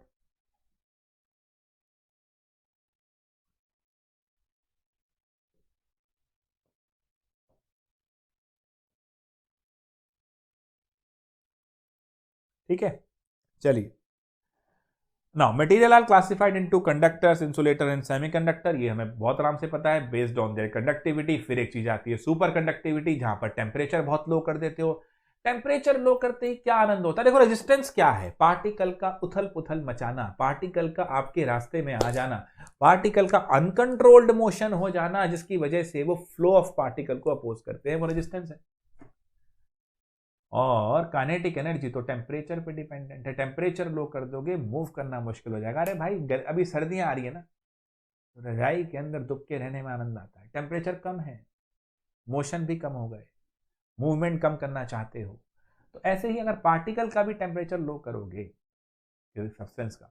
ठीक है, चलिए। Now material are classified into conductors, insulator and semiconductor. ये हमें बहुत आराम से पता है, बेस्ड ऑन देयर कंडक्टिविटी। फिर एक चीज आती है सुपर कंडक्टिविटी, जहां पर टेम्परेचर बहुत लो कर देते हो। टेम्परेचर लो करते ही क्या आनंद होता है? देखो, रेजिस्टेंस क्या है? पार्टिकल का उथल पुथल मचाना, पार्टिकल का आपके रास्ते में आ जाना, पार्टिकल का अनकंट्रोल्ड मोशन हो जाना, जिसकी वजह से वो फ्लो ऑफ पार्टिकल को अपोज करते हैं, वो रेजिस्टेंस है। और काइनेटिक एनर्जी तो टेम्परेचर पे डिपेंडेंट है। टेम्परेचर लो कर दोगे, मूव करना मुश्किल हो जाएगा। अरे भाई, अभी सर्दियां आ रही है ना, रजाई के अंदर दुब के रहने में आनंद आता है। टेम्परेचर कम है, मोशन भी कम हो गए, मूवमेंट कम करना चाहते हो, तो ऐसे ही अगर पार्टिकल का भी टेम्परेचर लो करोगे किसी सब्सटेंस का,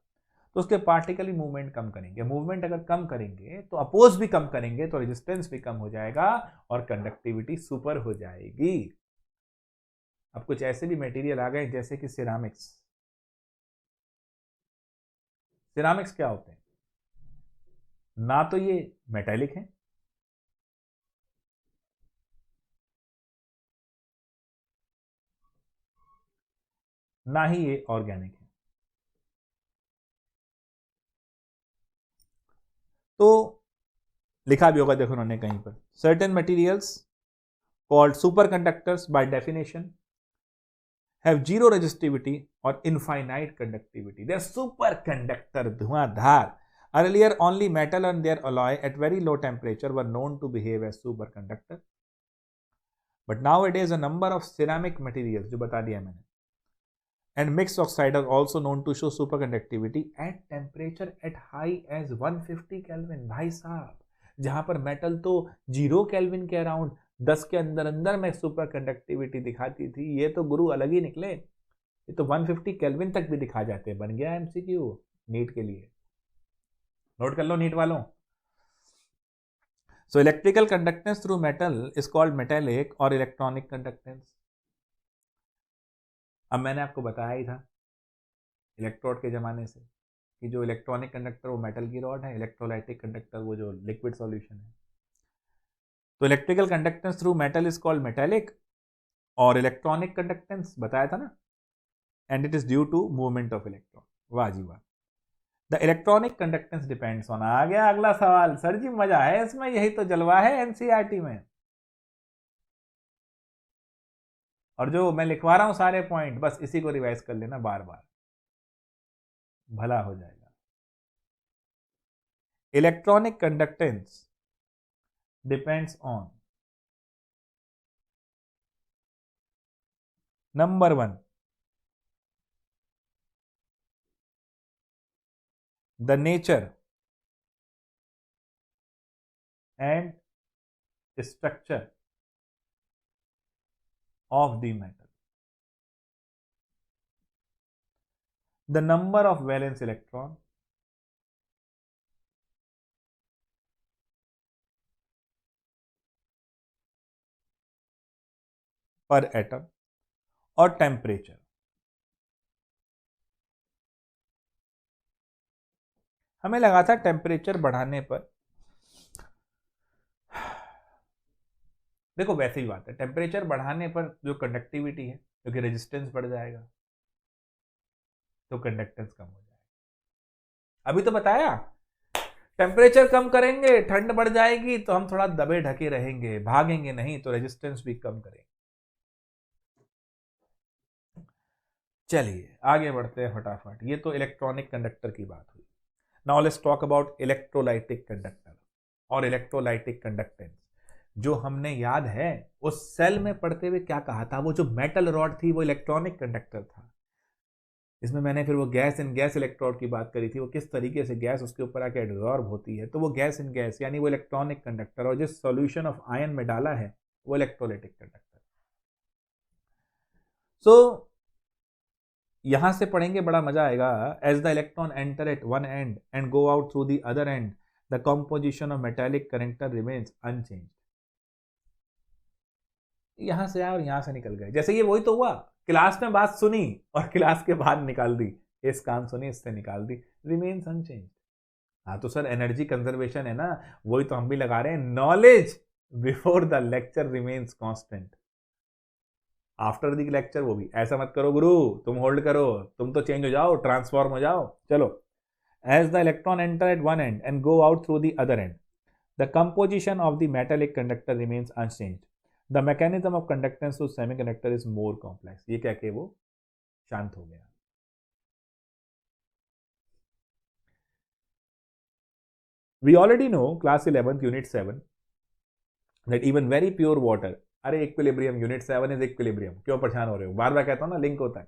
तो उसके पार्टिकल ही मूवमेंट कम करेंगे। मूवमेंट अगर कम करेंगे तो अपोज भी कम करेंगे, तो रेजिस्टेंस भी कम हो जाएगा और कंडक्टिविटी सुपर हो जाएगी। अब कुछ ऐसे भी मटेरियल आ गए जैसे कि सिरामिक्स। सिरामिक्स क्या होते हैं? ना तो ये मेटेलिक है, ना ही ये ऑर्गेनिक है। तो लिखा भी होगा, देखो उन्होंने कहीं पर, certain materials called super conductors by definition have zero resistivity or infinite conductivity. They are superconductor, Dhuandhar. Earlier, only metal and their alloy at very low temperature were known to behave as superconductor. But nowadays, a number of ceramic materials, जो बता दिया मैंने, and mixed oxide are also known to show superconductivity at temperature at high as 150 Kelvin. भाई साहब, जहां पर मेटल तो 0 केल्विन के अराउंड 10 के अंदर अंदर में सुपर कंडक्टिविटी दिखाती थी, ये तो गुरु अलग ही निकले। ये तो 150 केल्विन तक भी दिखा जाते हैं। बन गया एमसीक्यू नीट के लिए, नोट कर लो नीट वालों। So electrical conductance through metal is called metallic और इलेक्ट्रॉनिक कंडक्टेंस। अब मैंने आपको बताया ही था इलेक्ट्रोड के जमाने से कि जो इलेक्ट्रॉनिक कंडक्टर वो मेटल की रॉड है, इलेक्ट्रोलाइटिक कंडक्टर वो जो लिक्विड सॉल्यूशन है। तो electrical conductance through metal is called metallic और इलेक्ट्रॉनिक कंडक्टेंस बताया था ना, and it is due to movement of electron. वाह जी वाह। The electronic conductance depends on, आ गया अगला सवाल। सर जी मजा है इसमें, यही तो जलवा है एनसीईआरटी में। और जो मैं लिखवा रहा हूं सारे पॉइंट, बस इसी को रिवाइज कर लेना बार बार, भला हो जाएगा। Electronic conductance depends on, number 1, the nature and structure of the metal. The number of valence electron per atom और टेम्परेचर। हमें लगा था टेम्परेचर बढ़ाने पर, देखो वैसे ही बात है, टेम्परेचर बढ़ाने पर जो कंडक्टिविटी है, क्योंकि रेजिस्टेंस बढ़ जाएगा तो कंडक्टेंस कम हो जाएगा। अभी तो बताया, टेम्परेचर कम करेंगे ठंड बढ़ जाएगी तो हम थोड़ा दबे ढके रहेंगे, भागेंगे नहीं, तो रेजिस्टेंस भी कम करेंगे। चलिए आगे बढ़ते हैं फटाफट। ये तो इलेक्ट्रॉनिक कंडक्टर की बात हुई। Now let's talk about electrolytic conductor और इलेक्ट्रोलाइटिक कंडक्टेंस। जो हमने याद है उस सेल में पढ़ते हुए क्या कहा था, वो जो मेटल रॉड थी वो इलेक्ट्रॉनिक कंडक्टर था। इसमें मैंने फिर वो गैस इन गैस इलेक्ट्रोड की बात करी थी, वो किस तरीके से गैस उसके ऊपर आके एब्जॉर्ब होती है, तो वो गैस इन गैस यानी वो इलेक्ट्रॉनिक कंडक्टर, और जिस सॉल्यूशन ऑफ आयन में डाला है वो इलेक्ट्रोलाइटिक कंडक्टर। सो यहां से पढ़ेंगे, बड़ा मजा आएगा। As the electron enter at one end and go out through the other end, the composition of metallic conductor remains unchange. यहां से आए और यहां से निकल गए, जैसे ये वही तो हुआ, क्लास में बात सुनी और क्लास के बाद निकाल दी, इस कान सुनी इससे निकाल दी, रिमेन्स अनचेंज। हाँ तो सर एनर्जी कंजर्वेशन है ना, वही तो हम भी लगा रहे हैं, knowledge before the lecture remains constant, after the lecture वो भी। ऐसा मत करो गुरु, तुम होल्ड करो, तुम तो चेंज हो जाओ, ट्रांसफॉर्म हो जाओ। चलो, as the electron enter at one end and go out through the other end, the composition of the metallic conductor remains unchange, the mechanism of conductance to semiconductor is more complex. ये क्या के वो शांत हो गया। We already know class 11th unit 7 that even very pure water, अरे इक्विलिब्रियम, यूनिट 7 इज इक्विलिब्रियम, क्यों परेशान हो रहे हो, बार बार कहता हूं ना, लिंक होता है।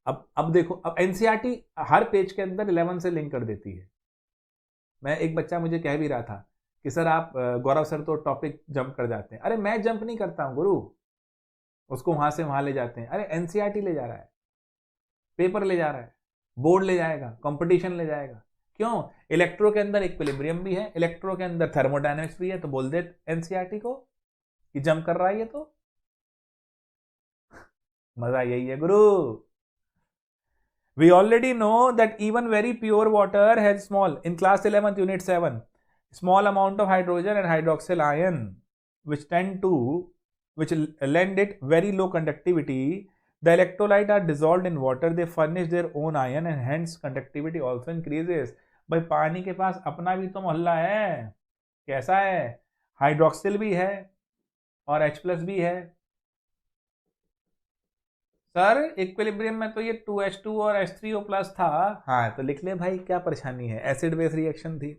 अब देखो, अब एनसीईआरटी हर पेज के अंदर 11 से लिंक कर देती है। मैं एक बच्चा मुझे कह भी रहा था कि सर आप गौरव सर तो टॉपिक जंप कर जाते हैं। अरे मैं जंप नहीं करता हूं गुरु, उसको वहां से वहां ले जाते हैं। अरे एनसीईआरटी ले जा रहा है, पेपर ले जा रहा है, बोर्ड ले जाएगा, कंपटीशन ले जाएगा। क्यों? इलेक्ट्रो के अंदर इक्विलिब्रियम भी है, इलेक्ट्रो के अंदर थर्मोडायनेमिक्स भी है, तो बोल दे एनसीईआरटी को कि जंप कर रहा है ये तो। मजा यही है गुरु। We already know that even very pure water has small, in class 11th unit 7, small amount of hydrogen and hydroxyl ion, which which lend it very low conductivity. The electrolyte are dissolved in water, they furnish their own ion and hence conductivity also increases. भाई पानी के पास अपना भी तो मोहल्ला है, कैसा है, हाइड्रोक्सिल भी है और H+ भी है। सर इक्विलिब्रियम में तो ये 2H2 और H3O+ था। हाँ तो लिख ले भाई, क्या परेशानी है, एसिड बेस रिएक्शन थी,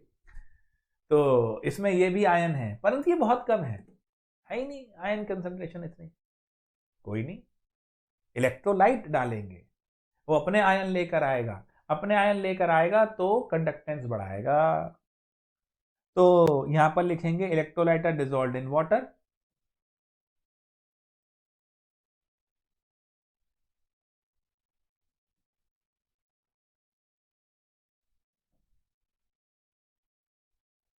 तो इसमें ये भी आयन है, परंतु ये बहुत कम है ही नहीं आयन कंसंट्रेशन इतनी। कोई नहीं, इलेक्ट्रोलाइट डालेंगे, वो अपने आयन लेकर आएगा, अपने आयन लेकर आएगा तो कंडक्टेंस बढ़ाएगा। तो यहां पर लिखेंगे electrolyte are dissolved in water,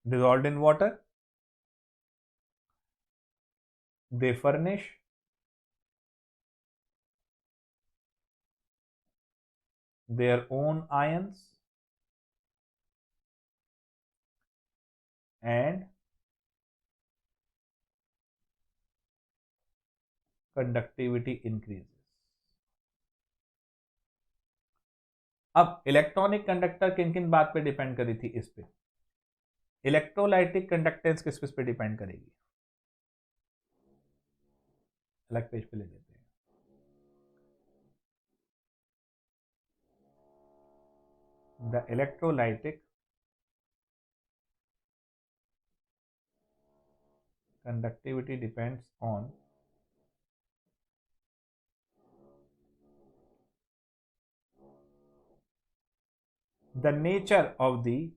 dissolved in water, they furnish their own ions and conductivity increases. अब इलेक्ट्रॉनिक कंडक्टर किन किन बात पे डिपेंड करी थी, इस पे इलेक्ट्रोलाइटिक कंडक्टेंस किस किस पे डिपेंड करेगी, अलग पेज पे ले लेते हैं। The electrolytic conductivity depends on the nature of the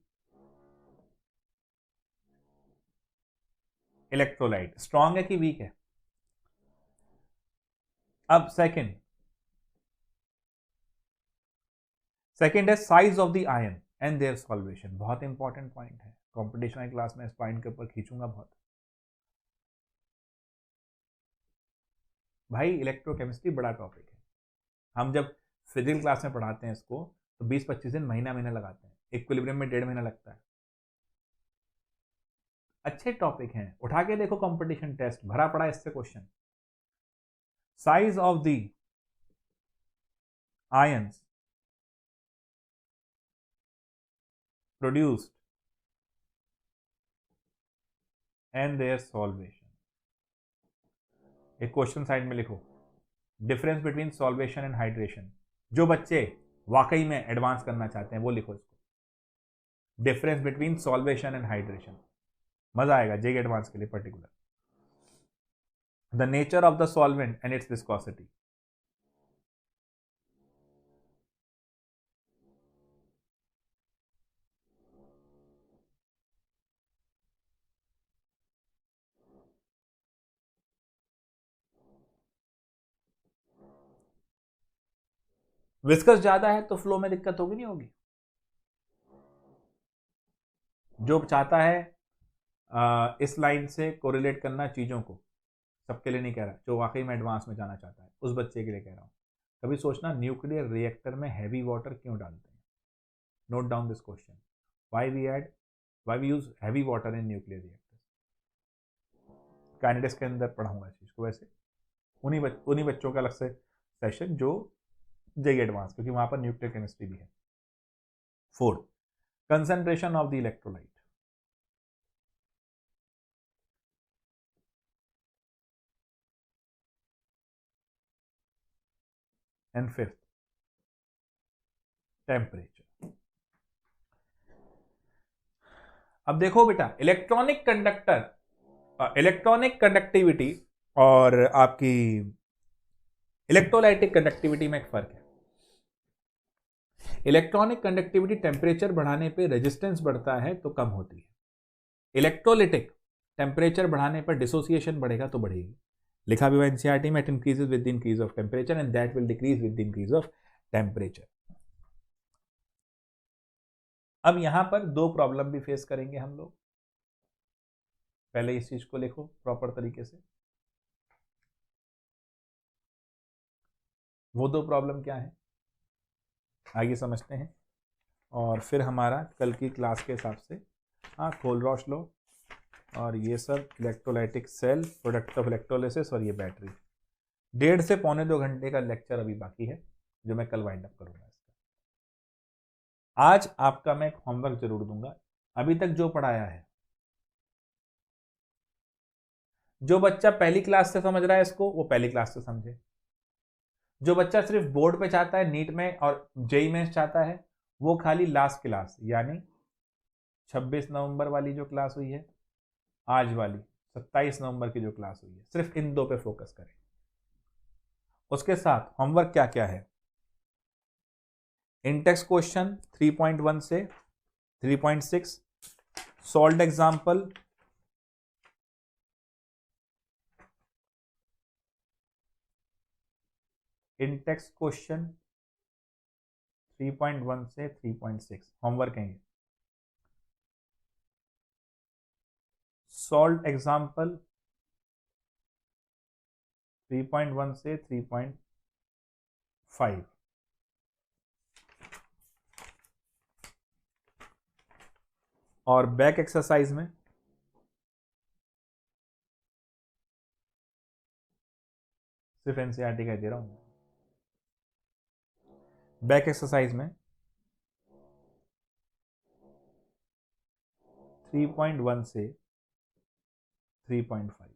electrolyte strong है कि वीक है? अब सेकंड है size of the ion and their solvation. बहुत इंपॉर्टेंट पॉइंट है, कॉम्पिटिशन क्लास में इस पॉइंट के ऊपर खींचूंगा बहुत। भाई इलेक्ट्रोकेमिस्ट्री बड़ा टॉपिक है, हम जब फिजिकल क्लास में पढ़ाते हैं इसको तो 20-25 दिन, महीना लगाते हैं, इक्विलिब्रियम में 1.5 महीना लगता है। अच्छे टॉपिक हैं, उठा के देखो, कंपटीशन टेस्ट भरा पड़ा इससे question. Size of the ions produced and their solvation. एक क्वेश्चन साइड में लिखो, difference between solvation and hydration. जो बच्चे वाकई में एडवांस करना चाहते हैं वो लिखो इसको, difference between solvation and hydration. मजा आएगा जेई एडवांस के लिए particular. The nature of the solvent and it's viscosity. Viscous ज्यादा है तो फ्लो में दिक्कत होगी नहीं होगी? जो चाहता है इस लाइन से कोरिलेट करना चीजों को, सबके लिए नहीं कह रहा, जो वाकई में एडवांस में जाना चाहता है उस बच्चे के लिए कह रहा हूं। कभी सोचना न्यूक्लियर रिएक्टर में हैवी वाटर क्यों डालते हैं? Note down this question, why we use heavy water in nuclear reactor. Kinetics के अंदर पढ़ाऊंगा इस चीज को। वैसे उन्हीं बच्चों का अलग से सेशन जो जेई एडवांस, क्योंकि वहां पर न्यूक्लियर केमिस्ट्री भी है। Fourth, concentration of the electrolyte. And fifth, temperature. अब देखो बेटा, इलेक्ट्रॉनिक कंडक्टिविटी और आपकी इलेक्ट्रोलाइटिक कंडक्टिविटी में एक फर्क है। इलेक्ट्रॉनिक कंडक्टिविटी टेम्परेचर बढ़ाने पे रेजिस्टेंस बढ़ता है तो कम होती है। इलेक्ट्रोलिटिक टेम्परेचर बढ़ाने पर डिसोसिएशन बढ़ेगा तो बढ़ेगी। लिखा भी हुआ एनसीईआरटी में, it increases with the increase of temperature and that will decrease with the increase of temperature. अब यहां पर दो प्रॉब्लम भी फेस करेंगे हम लोग। पहले इस चीज को लिखो प्रॉपर तरीके से। वो दो प्रॉब्लम क्या है आइए समझते हैं, और फिर हमारा कल की क्लास के हिसाब से कोलरॉश लो और ये सब electrolytic cell, product of electrolysis और ये बैटरी। 1.5 से पौने 2 घंटे का लेक्चर अभी बाकी है जो मैं कल वाइंड अप करूंगा इसका। आज आपका मैं एक होमवर्क जरूर दूंगा। अभी तक जो पढ़ाया है, जो बच्चा पहली क्लास से समझ रहा है इसको, वो पहली क्लास से समझे। जो बच्चा सिर्फ बोर्ड पे चाहता है, नीट में और जेई में चाहता है, वो खाली लास्ट क्लास यानी 26 नवंबर वाली जो क्लास हुई है, आज वाली 27 नवंबर की जो क्लास हुई है, सिर्फ इन दो पे फोकस करें। उसके साथ होमवर्क क्या क्या है? इंटेक्स क्वेश्चन 3.1 से 3.6, सॉल्व्ड एग्जाम्पल, इंटेक्स क्वेश्चन 3.1 से 3.6 होमवर्क है ये। सॉल्व्ड एग्जाम्पल 3.1 से 3.5। और बैक एक्सरसाइज में सिर्फ एनसीईआरटी का दे रहा हूं। बैक एक्सरसाइज में 3.1 से 3.5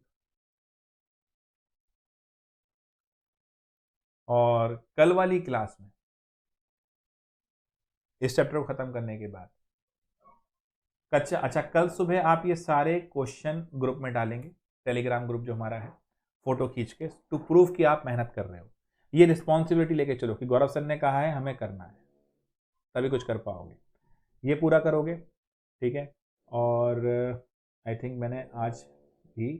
और कल वाली क्लास में इस चैप्टर को खत्म करने के बाद अच्छा कल सुबह आप ये सारे क्वेश्चन ग्रुप में डालेंगे, टेलीग्राम ग्रुप जो हमारा है, फोटो खींच के, टू प्रूफ कि आप मेहनत कर रहे हो। ये रिस्पॉन्सिबिलिटी लेके चलो कि गौरव सर ने कहा है हमें करना है, तभी कुछ कर पाओगे। ये पूरा करोगे, ठीक है। और आई थिंक मैंने आज भी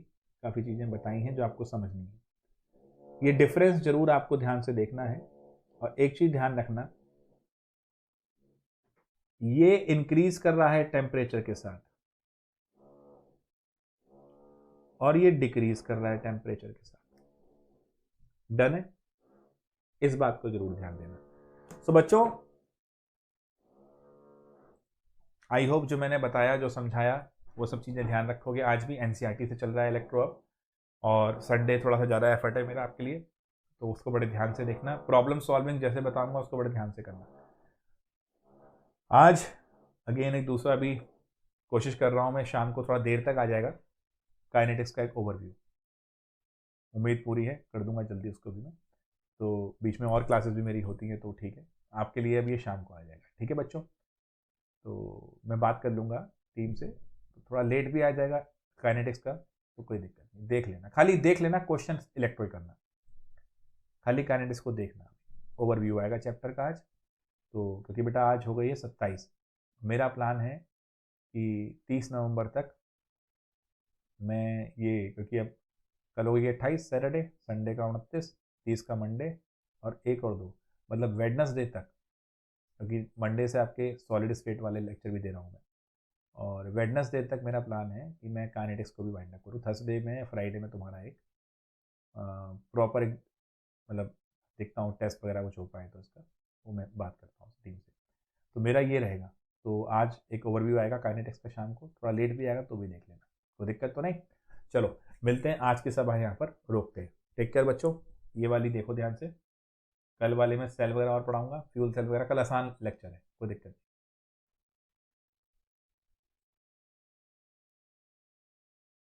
काफ़ी चीज़ें बताई हैं जो आपको समझनी है। ये डिफरेंस जरूर आपको ध्यान से देखना है, और एक चीज़ ध्यान रखना, ये इंक्रीज कर रहा है टेम्परेचर के साथ और ये डिक्रीज कर रहा है टेम्परेचर के साथ। डन है? इस बात को जरूर ध्यान देना। सो बच्चों, आई होप जो मैंने बताया, जो समझाया, वो सब चीज़ें ध्यान रखोगे। आज भी एनसीईआरटी से चल रहा है इलेक्ट्रो अब, और संडे थोड़ा सा ज़्यादा एफर्ट है मेरा आपके लिए, तो उसको बड़े ध्यान से देखना। प्रॉब्लम सॉल्विंग जैसे बताऊंगा उसको बड़े ध्यान से करना। आज अगेन एक दूसरा भी कोशिश कर रहा हूँ मैं, शाम को थोड़ा देर तक आ जाएगा काइनेटिक्स का एक ओवरव्यू। उम्मीद पूरी है, कर दूंगा जल्दी उसको भी मैं। तो बीच में और क्लासेस भी मेरी होती हैं, तो ठीक है, आपके लिए अब ये शाम को आ जाएगा। ठीक है बच्चों? तो मैं बात कर लूँगा टीम से, तो थोड़ा लेट भी आ जाएगा काइनेटिक्स का, तो कोई दिक्कत नहीं, देख लेना, खाली देख लेना, क्वेश्चन इलेक्ट्रो करना, खाली काइनेटिक्स को देखना। ओवरव्यू आएगा चैप्टर का आज, तो क्योंकि बेटा आज हो गई है 27, मेरा प्लान है कि 30 नवंबर तक मैं ये, क्योंकि अब कल हो गई 28 सैटरडे, संडे का 29, 30 का मंडे, और एक और दो, मतलब वेडनेसडे तक, क्योंकि मंडे से आपके सॉलिड स्टेट वाले लेक्चर भी दे रहा हूँ मैं, और वेडनेसडे तक मेरा प्लान है कि मैं काइनेटिक्स को भी वाइंड अप करूँ। थर्सडे में, फ्राइडे में तुम्हारा एक प्रॉपर एक, मतलब देखता हूँ टेस्ट वगैरह कुछ हो पाए तो इसका, वो मैं बात करता हूँ टीम से। तो मेरा ये रहेगा। तो आज एक ओवरव्यू आएगा काइनेटिक्स का शाम को, थोड़ा लेट भी आएगा तो भी देख लेना, कोई दिक्कत तो नहीं। चलो मिलते हैं, आज की सभा यहाँ पर रोकते हैं। टेक केयर बच्चों। ये वाली देखो ध्यान से, कल वाले में सेल वगैरह और पढ़ाऊंगा, फ्यूल सेल वगैरह, कल आसान लेक्चर है, कोई दिक्कत नहीं।